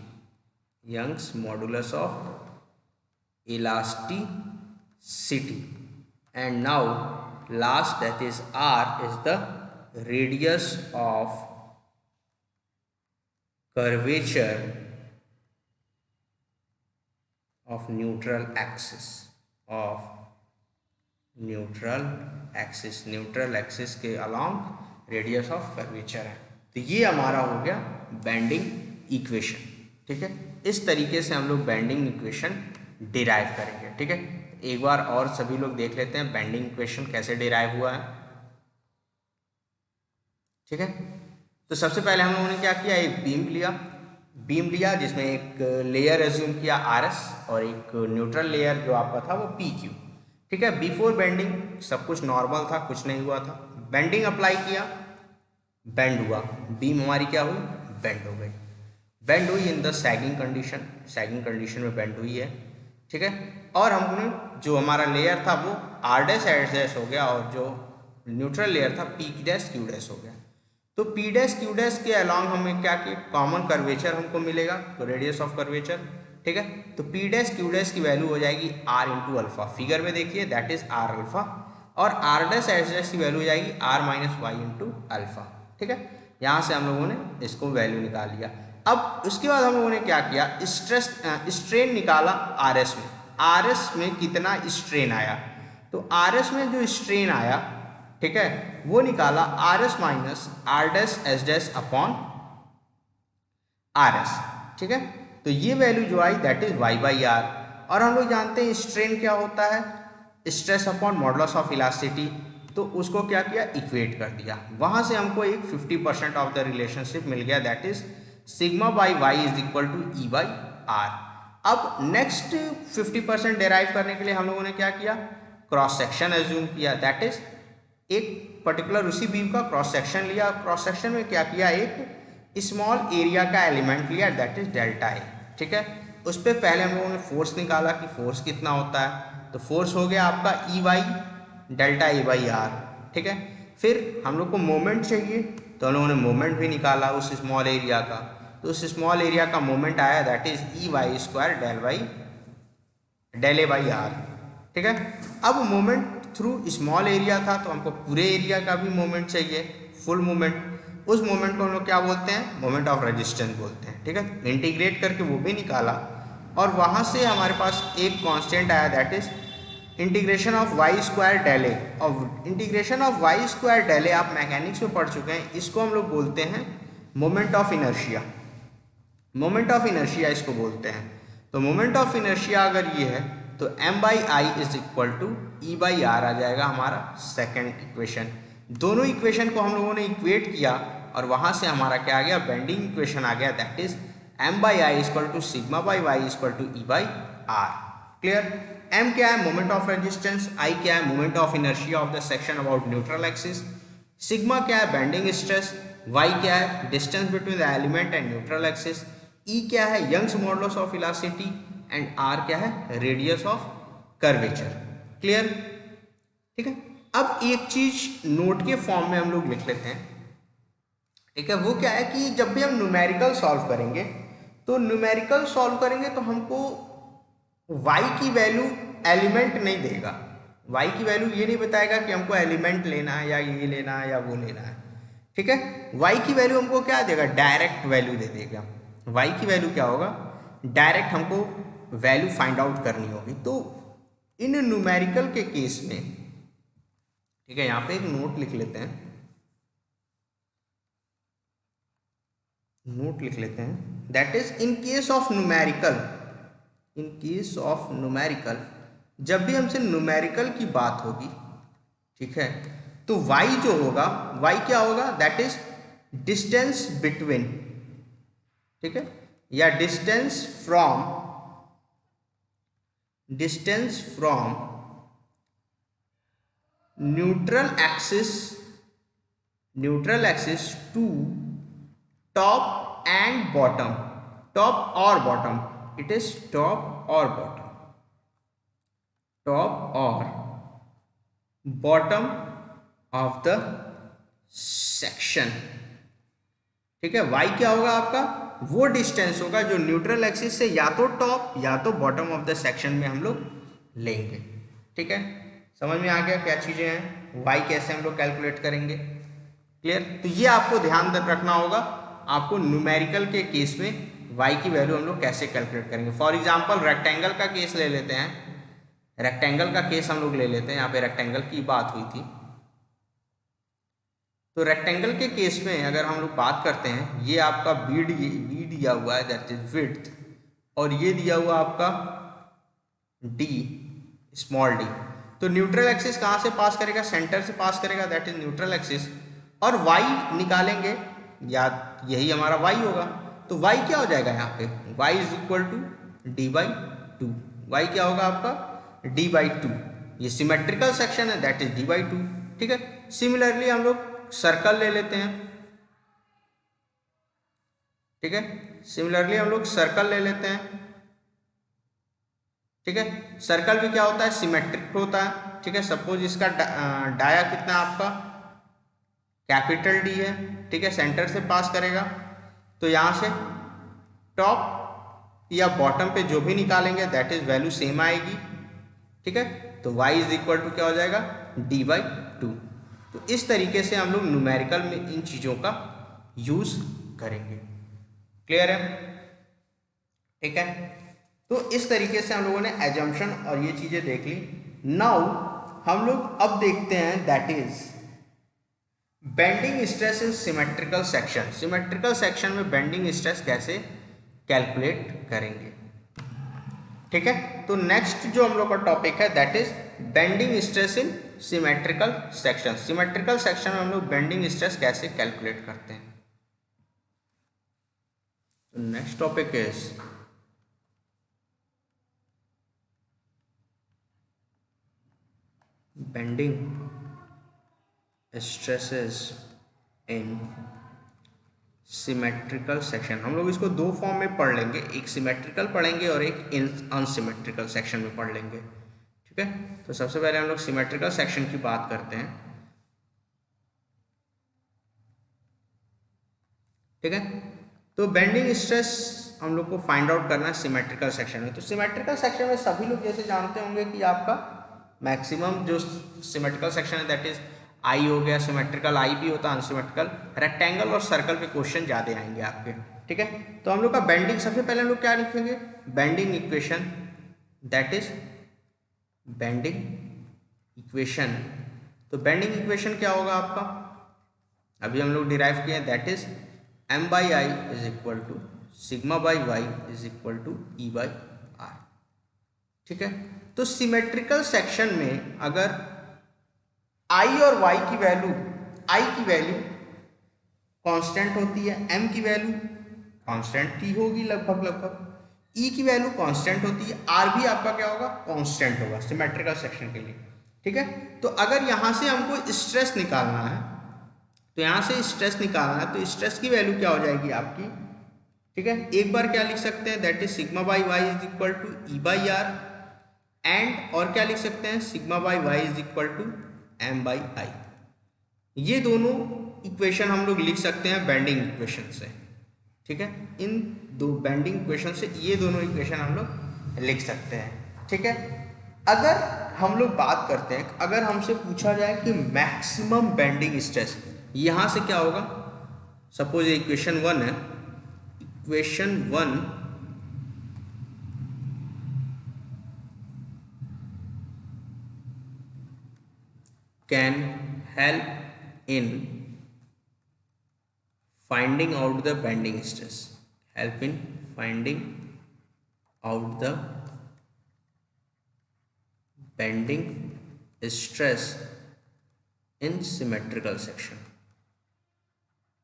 Young's modulus of elasticity. And now last, that is R, is the radius of curvature of neutral axis, of neutral axis, neutral axis के along radius of curvature है। तो ये हमारा हो गया bending equation. ठीक है, इस तरीके से हम लोग बेंडिंग इक्वेशन डिराइव करेंगे। ठीक है, एक बार और सभी लोग देख लेते हैं बेंडिंग इक्वेशन कैसे डिराइव हुआ है। ठीक है, तो सबसे पहले हम लोगों ने क्या किया, एक बीम लिया जिसमें एक लेयर एज्यूम किया RS और एक न्यूट्रल लेयर जो आपका था वो PQ। ठीक है, बिफोर बेंडिंग सब कुछ नॉर्मल था, कुछ नहीं हुआ था। बेंडिंग अप्लाई किया, बेंड हुआ, बीम हमारी क्या हुई, बेंड हो गई। बेंड हुई in the sagging condition, sagging condition में बेंड हुई है। ठीक है, और हमने जो हमारा लेयर था वो R' हो गया और जो न्यूट्रल लेयर था P' हो गया। तो P' के अलॉन्ग हमें क्या कि कॉमन कर्वेचर हमको मिलेगा, तो रेडियस ऑफ कर्वेचर। ठीक है, तो P' की वैल्यू हो जाएगी R इंटू अल्फा, फिगर में देखिए दैट इज R अल्फा, और R' की वैल्यू हो जाएगी R minus Y into alpha. ठीक है, यहाँ से हम लोगों ने इसको वैल्यू निकाल लिया। अब उसके बाद हम लोगों ने क्या किया, स्ट्रेन निकाला RS में, RS में कितना स्ट्रेन आया, तो RS में जो स्ट्रेन आया, ठीक है, वो निकाला RS minus R' upon RS। ठीक है, तो ये वैल्यू जो आई दैट इज Y/R। और हम लोग जानते हैं स्ट्रेन क्या होता है, stress upon modulus of elasticity, तो उसको क्या किया, इक्वेट कर दिया। वहां से हमको एक 50% ऑफ द रिलेशनशिप मिल गया, that is sigma by Y is equal to E/R। अब नेक्स्ट 50% डेराइव करने के लिए हम लोगों ने क्या किया, क्रॉस सेक्शन एज्यूम किया, दैट इज एक पर्टिकुलर उसी बीम का क्रॉस सेक्शन लिया। क्रॉस सेक्शन में क्या किया, एक स्मॉल एरिया का एलिमेंट लिया, दैट इज डेल्टा ए। ठीक है, उस पर पहले हम लोगों ने फोर्स निकाला कि फोर्स कितना होता है, तो फोर्स हो गया आपका E/Δ/A/R। ठीक है, फिर हम लोग को मोमेंट चाहिए, तो हम लोगों ने मोमेंट भी निकाला उस स्मॉल एरिया का, तो उस स्मॉल एरिया का मोमेंट आया दैट इज EY² Δ/A/R। ठीक है, अब मोमेंट थ्रू स्मॉल एरिया था तो हमको पूरे एरिया का भी मोमेंट चाहिए, फुल मोमेंट। उस मोमेंट को हम लोग क्या बोलते हैं, मोमेंट ऑफ रेजिस्टेंस बोलते हैं। ठीक है, इंटीग्रेट करके वो भी निकाला, और वहाँ से हमारे पास एक कांस्टेंट आया that is integration of Y² Δ/A। और इंटीग्रेशन ऑफ Y² Δ/A आप मैकेनिक्स में पढ़ चुके हैं, इसको हम लोग बोलते हैं moment of inertia. Moment of inertia इसको बोलते हैं। तो मोमेंट ऑफ इनर्शिया अगर ये है तो M/I is equal to E/R आ जाएगा हमारा सेकेंड इक्वेशन। दोनों इक्वेशन को हम लोगों ने इक्वेट किया और वहां से हमारा क्या आ गया, बेंडिंग इक्वेशन आ गया, that is M/I equal to sigma by Y equal to E/R। Clear, M क्या है, मोमेंट ऑफ रेजिस्टेंस, I क्या है, moment of inertia of the section about neutral axis, sigma क्या है, बेंडिंग स्ट्रेस, Y क्या है, distance between the element and neutral axis, E क्या है, Young's modulus of elasticity, and R क्या है, रेडियस ऑफ कर्वेचर। क्लियर, ठीक है। अब एक चीज नोट के फॉर्म में हम लोग लिख लेते हैं। ठीक है, वो क्या है कि जब भी हम न्यूमेरिकल सॉल्व करेंगे तो हमको y की वैल्यू एलिमेंट नहीं देगा, y की वैल्यू ये नहीं बताएगा कि हमको एलिमेंट लेना है या ये लेना है या वो लेना है। ठीक है, y की वैल्यू हमको क्या देगा, डायरेक्ट वैल्यू दे देगा। y की वैल्यू क्या होगा, डायरेक्ट हमको वैल्यू फाइंड आउट करनी होगी। तो इन न्यूमेरिकल के केस में, ठीक है, यहाँ पे एक नोट लिख लेते हैं, that is in case of numerical, जब भी हमसे न्यूमेरिकल की बात होगी, ठीक है, तो y जो होगा, y क्या होगा, दैट इज डिस्टेंस बिटवीन, ठीक है, या distance from neutral axis to top and bottom, top और बॉटम, इट इज टॉप और बॉटम, टॉप और बॉटम ऑफ द सेक्शन। ठीक है, y क्या होगा आपका, वो डिस्टेंस होगा जो न्यूट्रल एक्सिस से या तो टॉप या तो बॉटम ऑफ द सेक्शन में हम लोग लेंगे। ठीक है, समझ में आ गया क्या चीजें हैं, y कैसे हम लोग कैलकुलेट करेंगे, क्लियर। तो ये आपको ध्यान रखना होगा, आपको न्यूमेरिकल के केस में y की वैल्यू हम लोग कैसे कैलकुलेट करेंगे। फॉर एग्जांपल रेक्टेंगल का केस ले लेते हैं, रेक्टेंगल का केस हम लोग ले लेते हैं, यहाँ पे रेक्टेंगल की बात हुई थी। तो रेक्टेंगल के केस में अगर हम लोग बात करते हैं, ये आपका बी दिया हुआ है दैट इज विड्थ, और ये दिया हुआ आपका डी, स्मॉल डी। तो न्यूट्रल एक्सिस कहाँ से पास करेगा, सेंटर से पास करेगा, दैट इज न्यूट्रल एक्सिस। और y निकालेंगे, या यही हमारा y होगा। तो y क्या हो जाएगा यहाँ पे, y is equal to D by two. y क्या होगा आपका, डी बाई टू। ये सिमेट्रिकल सेक्शन है, that is D by two. ठीक है, सिमिलरली हम लोग सर्कल ले लेते हैं। ठीक है, सिमिलरली हम लोग सर्कल ले लेते हैं। ठीक है, सर्कल भी क्या होता है, सिमेट्रिक होता है। ठीक है, सपोज इसका डाया कितना आपका कैपिटल डी है। ठीक है, सेंटर से पास करेगा, तो यहां से टॉप या बॉटम पे जो भी निकालेंगे दैट इज वैल्यू सेम आएगी। ठीक है, तो y इज इक्वल टू क्या हो जाएगा, d बाई टू। तो इस तरीके से हम लोग न्यूमेरिकल में इन चीजों का यूज करेंगे, क्लियर है। ठीक है, तो इस तरीके से हम लोगों ने एजम्पशन और ये चीजें देख ली। नाउ हम लोग अब देखते हैं that is bending stress in symmetrical section. Symmetrical section में बेंडिंग स्ट्रेस कैसे कैलकुलेट करेंगे। ठीक है, तो नेक्स्ट जो हम लोग का टॉपिक है that is bending stress in symmetrical section. Symmetrical section में हम लोग बेंडिंग स्ट्रेस कैसे कैलकुलेट करते हैं। Next topic is bending stresses in symmetrical section. हम लोग इसको दो फॉर्म में पढ़ लेंगे, एक सिमेट्रिकल पढ़ेंगे और एक अनसिमेट्रिकल सेक्शन में पढ़ लेंगे। ठीक है, तो सबसे पहले हम लोग सिमेट्रिकल सेक्शन की बात करते हैं। ठीक है, तो बेंडिंग स्ट्रेस हम लोग को फाइंड आउट करना है सिमेट्रिकल सेक्शन में। तो सिमेट्रिकल सेक्शन में सभी लोग जैसे जानते होंगे कि आपका मैक्सिमम जो सिमेट्रिकल सेक्शन है दैट इज आई हो गया, सिमेट्रिकल आई भी होता है, अनसिमेट्रिकल रेक्टेंगल और सर्कल पे क्वेश्चन ज़्यादा आएंगे आपके। ठीक है, तो हम लोग का बेंडिंग, सबसे पहले हम लोग क्या लिखेंगे, bending equation, that is bending equation. तो बेंडिंग इक्वेशन क्या होगा आपका, अभी हम लोग डिराइव किए, that is m by I is equal to sigma by Y is equal to E by R. ठीक है, तो सिमेट्रिकल सेक्शन में अगर i और y की वैल्यू, i की वैल्यू कांस्टेंट होती है, m की वैल्यू कांस्टेंट ही होगी लगभग, e की वैल्यू कांस्टेंट होती है, r भी आपका क्या होगा, कांस्टेंट होगा सिमेट्रिकल सेक्शन के लिए। ठीक है, तो अगर यहां से हमको स्ट्रेस निकालना है, तो यहां से स्ट्रेस निकालना है, तो स्ट्रेस की वैल्यू क्या हो जाएगी आपकी। ठीक है, एक बार क्या लिख सकते हैं, that is sigma by Y is equal to E by R, and और क्या लिख सकते हैं, sigma by Y is equal to m by I. ये दोनों इक्वेशन हम लोग लिख सकते हैं बेंडिंग इक्वेशन से। ठीक है, इन दो बेंडिंग इक्वेशन से ये दोनों इक्वेशन हम लोग लिख सकते हैं। ठीक है, अगर हम लोग बात करते हैं, अगर हमसे पूछा जाए कि मैक्सिमम बेंडिंग स्ट्रेस, यहां से क्या होगा, सपोज इक्वेशन 1 है, equation 1 can help in finding out the bending stress, help in finding out the bending stress in symmetrical section।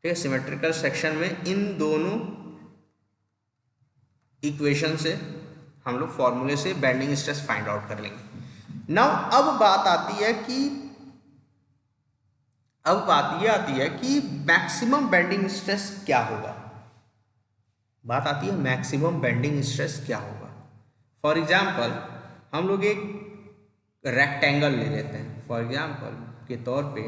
ठीक है, सिमेट्रिकल सेक्शन में इन दोनों इक्वेशन से हम लोग फॉर्मूले से बेंडिंग स्ट्रेस फाइंड आउट कर लेंगे। नाउ अब बात आती है कि अब बात ये आती है कि मैक्सिमम बेंडिंग स्ट्रेस क्या होगा। बात आती है मैक्सिमम बेंडिंग स्ट्रेस क्या होगा। फॉर एग्जाम्पल हम लोग एक रेक्टेंगल ले लेते हैं, फॉर एग्जाम्पल के तौर पे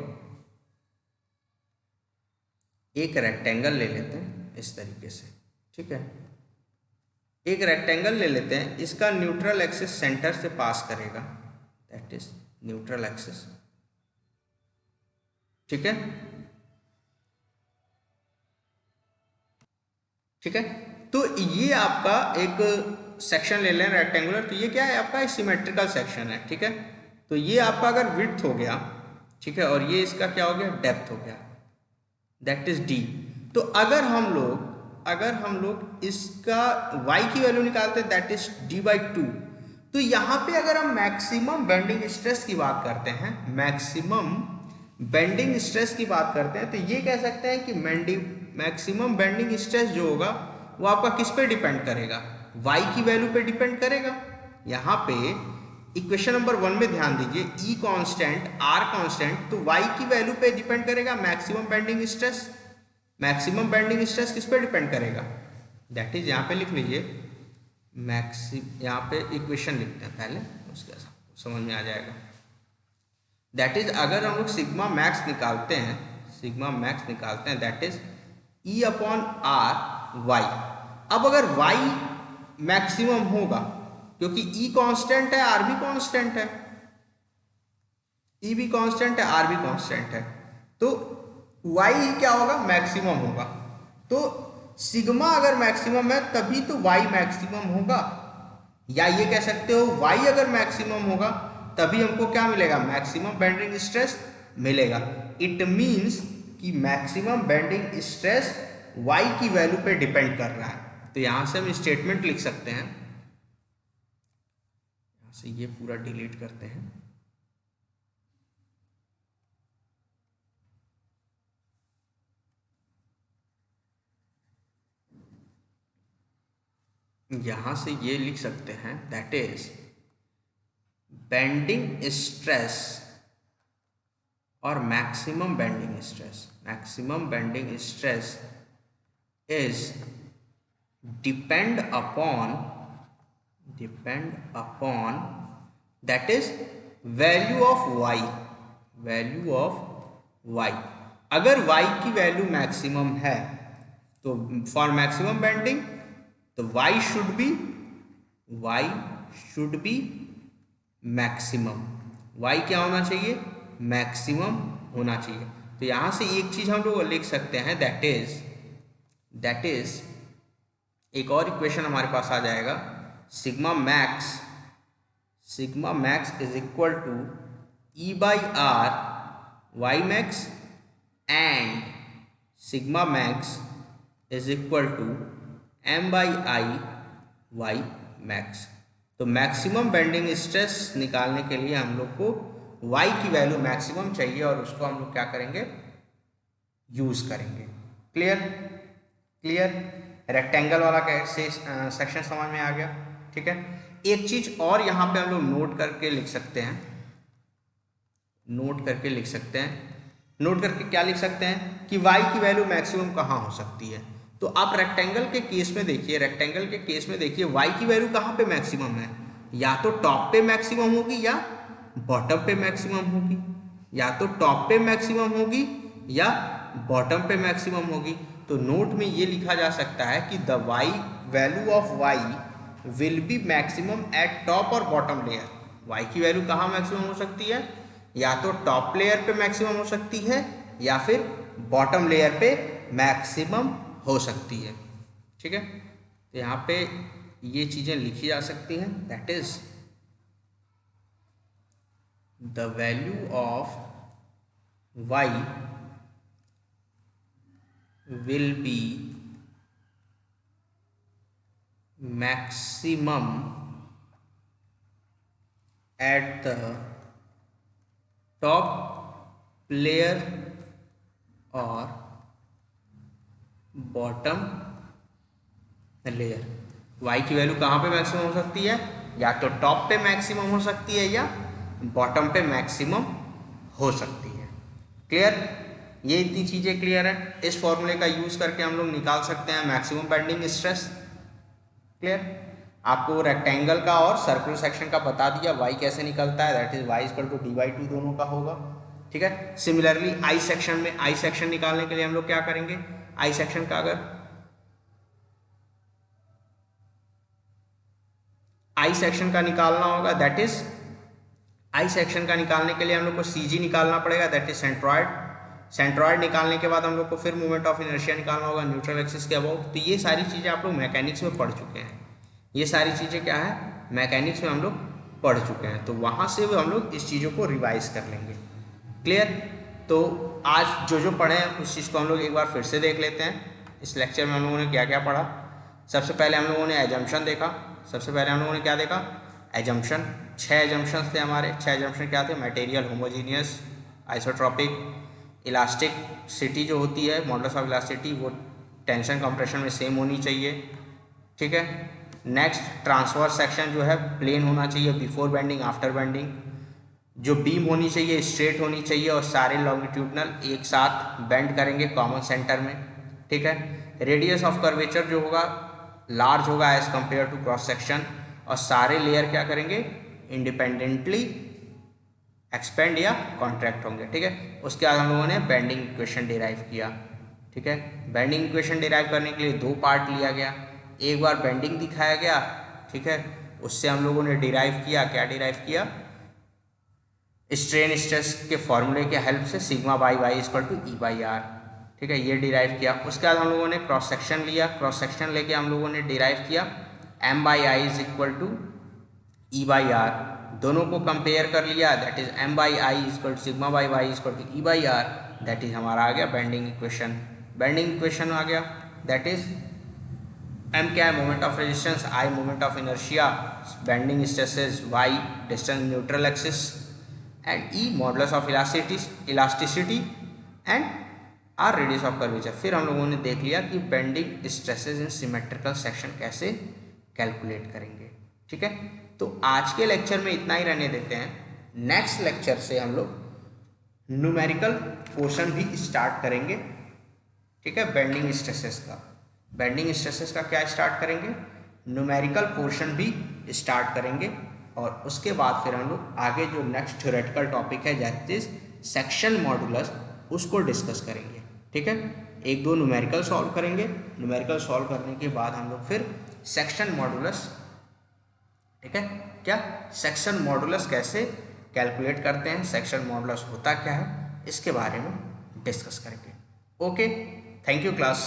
एक रेक्टेंगल ले लेते हैं इस तरीके से, ठीक है। एक रेक्टेंगल ले लेते हैं, इसका न्यूट्रल एक्सिस सेंटर से पास करेगा, दैट इज न्यूट्रल एक्सिस, ठीक है, ठीक है। तो ये आपका एक सेक्शन ले लें रेक्टेंगुलर, तो ये क्या है आपका एक सिमेट्रिकल सेक्शन है, ठीक है। तो ये आपका अगर विड्थ हो गया, ठीक है, और ये इसका क्या हो गया डेप्थ हो गया, दैट इज डी। तो अगर हम लोग इसका y की वैल्यू निकालते हैं, दैट इज d/2। तो यहाँ पे अगर हम मैक्सिमम बेंडिंग स्ट्रेस की बात करते हैं, मैक्सिमम बेंडिंग स्ट्रेस की बात करते हैं, तो ये कह सकते हैं कि मैक्सिमम बेंडिंग स्ट्रेस जो होगा वो आपका किस पे डिपेंड करेगा, y की वैल्यू पे डिपेंड करेगा। यहाँ पे इक्वेशन नंबर 1 में ध्यान दीजिए, E कांस्टेंट, R कांस्टेंट, तो y की वैल्यू पे डिपेंड करेगा maximum bending stress. Maximum bending stress किस पे डिपेंड करेगा, दैट इज यहाँ पे लिख लीजिए यहाँ पे इक्वेशन लिखते हैं पहले, उसके समझ में आ जाएगा। दैट इज अगर हम लोग सिग्मा मैक्स निकालते हैं, दैट इज E/R y। अब अगर y मैक्सिमम होगा, क्योंकि E कांस्टेंट है, R भी कांस्टेंट है, E भी कांस्टेंट है, R भी कांस्टेंट है, तो y क्या होगा मैक्सिमम होगा। तो सिग्मा अगर मैक्सिमम है तभी तो y मैक्सिमम होगा, या ये कह सकते हो y अगर मैक्सिमम होगा तभी हमको क्या मिलेगा, मैक्सिमम बेंडिंग स्ट्रेस मिलेगा। इट मींस कि मैक्सिमम बेंडिंग स्ट्रेस y की वैल्यू पे डिपेंड कर रहा है। तो यहां से हम स्टेटमेंट लिख सकते हैं, यहां से ये पूरा डिलीट करते हैं, यहां से ये लिख सकते हैं, दैट इज बेंडिंग स्ट्रेस और maximum bending stress is depend upon that is value of y। अगर y की वैल्यू मैक्सिमम है तो फॉर मैक्सिमम बेंडिंग तो y should be maximum, y क्या होना चाहिए, मैक्सिमम होना चाहिए। तो यहां से एक चीज हम लोग लिख सकते हैं, दैट इज एक और इक्वेशन हमारे पास आ जाएगा, sigma max is equal to E/R y max and sigma max is equal to M/I y max. तो मैक्सिमम बेंडिंग स्ट्रेस निकालने के लिए हम लोग को y की वैल्यू मैक्सिमम चाहिए और उसको हम लोग क्या करेंगे, यूज करेंगे। क्लियर रेक्टेंगल वाला कैसे सेक्शन समझ में आ गया, ठीक है। एक चीज और यहाँ पे हम लोग नोट करके लिख सकते हैं, नोट करके क्या लिख सकते हैं कि y की वैल्यू मैक्सिमम कहाँ हो सकती है। तो आप रेक्टेंगल के केस में देखिए, y की वैल्यू कहाँ पे मैक्सिमम है, या तो टॉप पे मैक्सिमम होगी या बॉटम पे मैक्सिमम होगी, या तो टॉप पे मैक्सिमम होगी या बॉटम पे मैक्सिमम होगी। तो नोट में ये लिखा जा सकता है कि the value of y will be maximum eight top और बॉटम लेयर। y की वैल्यू कहाँ मैक्सिमम हो सकती है, या तो टॉप लेयर पे मैक्सिमम हो सकती है या फिर बॉटम लेयर पे मैक्सिमम हो सकती है, ठीक है। तो यहाँ पे ये चीजें लिखी जा सकती हैं, that is the value of y will be maximum at the top layer और बॉटम लेयर। y की वैल्यू कहाँ पे मैक्सिमम हो सकती है, या तो टॉप पे मैक्सिमम हो सकती है या बॉटम पे मैक्सिमम हो सकती है। क्लियर। ये इतनी चीज़ें क्लियर है। इस फॉर्मूले का यूज़ करके हम लोग निकाल सकते हैं मैक्सिमम बेंडिंग स्ट्रेस। क्लियर? आपको रेक्टेंगल का और सर्कुलर सेक्शन का बता दिया, वाई कैसे निकलता है, that is Y equal to dy/2 दोनों का होगा। ठीक है। सिमिलरली आई सेक्शन में, आई सेक्शन निकालने के लिए हम लोग क्या करेंगे, आई सेक्शन का अगर आई सेक्शन का निकालना होगा, दैट इज आई सेक्शन का निकालने के लिए हम लोग को CG निकालना पड़ेगा, दैट इज सेंट्रॉयड। सेंट्रॉयड निकालने के बाद हम लोग को फिर मोमेंट ऑफ इनर्शिया निकालना होगा न्यूट्रल एक्सिस के अबाउट। तो ये सारी चीज़ें आप लोग मैकेनिक्स में पढ़ चुके हैं, ये सारी चीज़ें क्या है मैकेनिक्स में हम लोग पढ़ चुके हैं, तो वहाँ से भी हम लोग इस चीज़ों को रिवाइज कर लेंगे। क्लियर? तो आज जो जो पढ़े हैं उस चीज़ को हम लोग एक बार फिर से देख लेते हैं। इस लेक्चर में हम लोगों ने क्या क्या पढ़ा। सबसे पहले हम लोगों ने एजम्पशन देखा। सबसे पहले हम लोगों ने क्या देखा, एजम्पशन। 6 एजम्पशंस थे हमारे। 6 एजम्पशन क्या थे, मटेरियल होमोजीनियस, आइसोट्रॉपिक, इलास्टिसिटी जो होती है मॉडुलस ऑफ इलास्टिसिटी वो टेंशन कंप्रेशन में सेम होनी चाहिए। ठीक है। नेक्स्ट ट्रांसवर्स सेक्शन जो है प्लेन होना चाहिए बिफोर बेंडिंग आफ्टर बेंडिंग। जो बीम होनी चाहिए स्ट्रेट होनी चाहिए और सारे लॉन्गिट्यूडनल एक साथ बेंड करेंगे कॉमन सेंटर में। ठीक है। रेडियस ऑफ कर्वेचर जो होगा लार्ज होगा as compare to cross section, और सारे लेयर क्या करेंगे इंडिपेंडेंटली एक्सपेंड या कॉन्ट्रैक्ट होंगे। ठीक है। उसके बाद हम लोगों ने बेंडिंग इक्वेशन डिराइव किया। ठीक है। बेंडिंग इक्वेशन डिराइव करने के लिए 2 पार्ट लिया गया। एक बार बेंडिंग दिखाया गया, ठीक है, उससे हम लोगों ने डिराइव किया, क्या डिराइव किया, स्ट्रेन स्ट्रेस के फॉर्मूले के हेल्प से sigma by Y equal to E/R। ठीक है, ये डिराइव किया। उसके बाद हम लोगों ने क्रॉस सेक्शन लिया। क्रॉस सेक्शन लेके हम लोगों ने डिराइव किया M/I is equal to E/R। दोनों को कंपेयर कर लिया, that is M/I equal to sigma by Y equal to E/R, that is हमारा आ गया बेंडिंग इक्वेशन। बेंडिंग इक्वेशन आ गया, दैट इज M क्या है moment of resistance, I moment of inertia, bending stresses, Y distance neutral axis, and E modulus of elasticity and R radius of curvature. फिर हम लोगों ने देख लिया कि bending stresses in symmetrical section कैसे कैलकुलेट करेंगे। ठीक है। तो आज के लेक्चर में इतना ही रहने देते हैं। नेक्स्ट लेक्चर से हम लोग न्यूमेरिकल पोर्शन भी स्टार्ट करेंगे। ठीक है। बेंडिंग स्ट्रेसेस का, बेंडिंग स्ट्रेसेस का क्या स्टार्ट करेंगे, न्यूमेरिकल पोर्शन भी स्टार्ट करेंगे। और उसके बाद फिर हम लोग आगे जो नेक्स्ट थ्योरेटिकल टॉपिक है दैट इज सेक्शन मॉडुलस, उसको डिस्कस करेंगे। ठीक है। 1-2 न्यूमेरिकल सॉल्व करेंगे। न्यूमेरिकल सॉल्व करने के बाद हम लोग फिर सेक्शन मॉडुलस, ठीक है, क्या सेक्शन मॉडुलस कैसे कैलकुलेट करते हैं, सेक्शन मॉडुलस होता क्या है, इसके बारे में डिस्कस करेंगे। Okay, thank you class.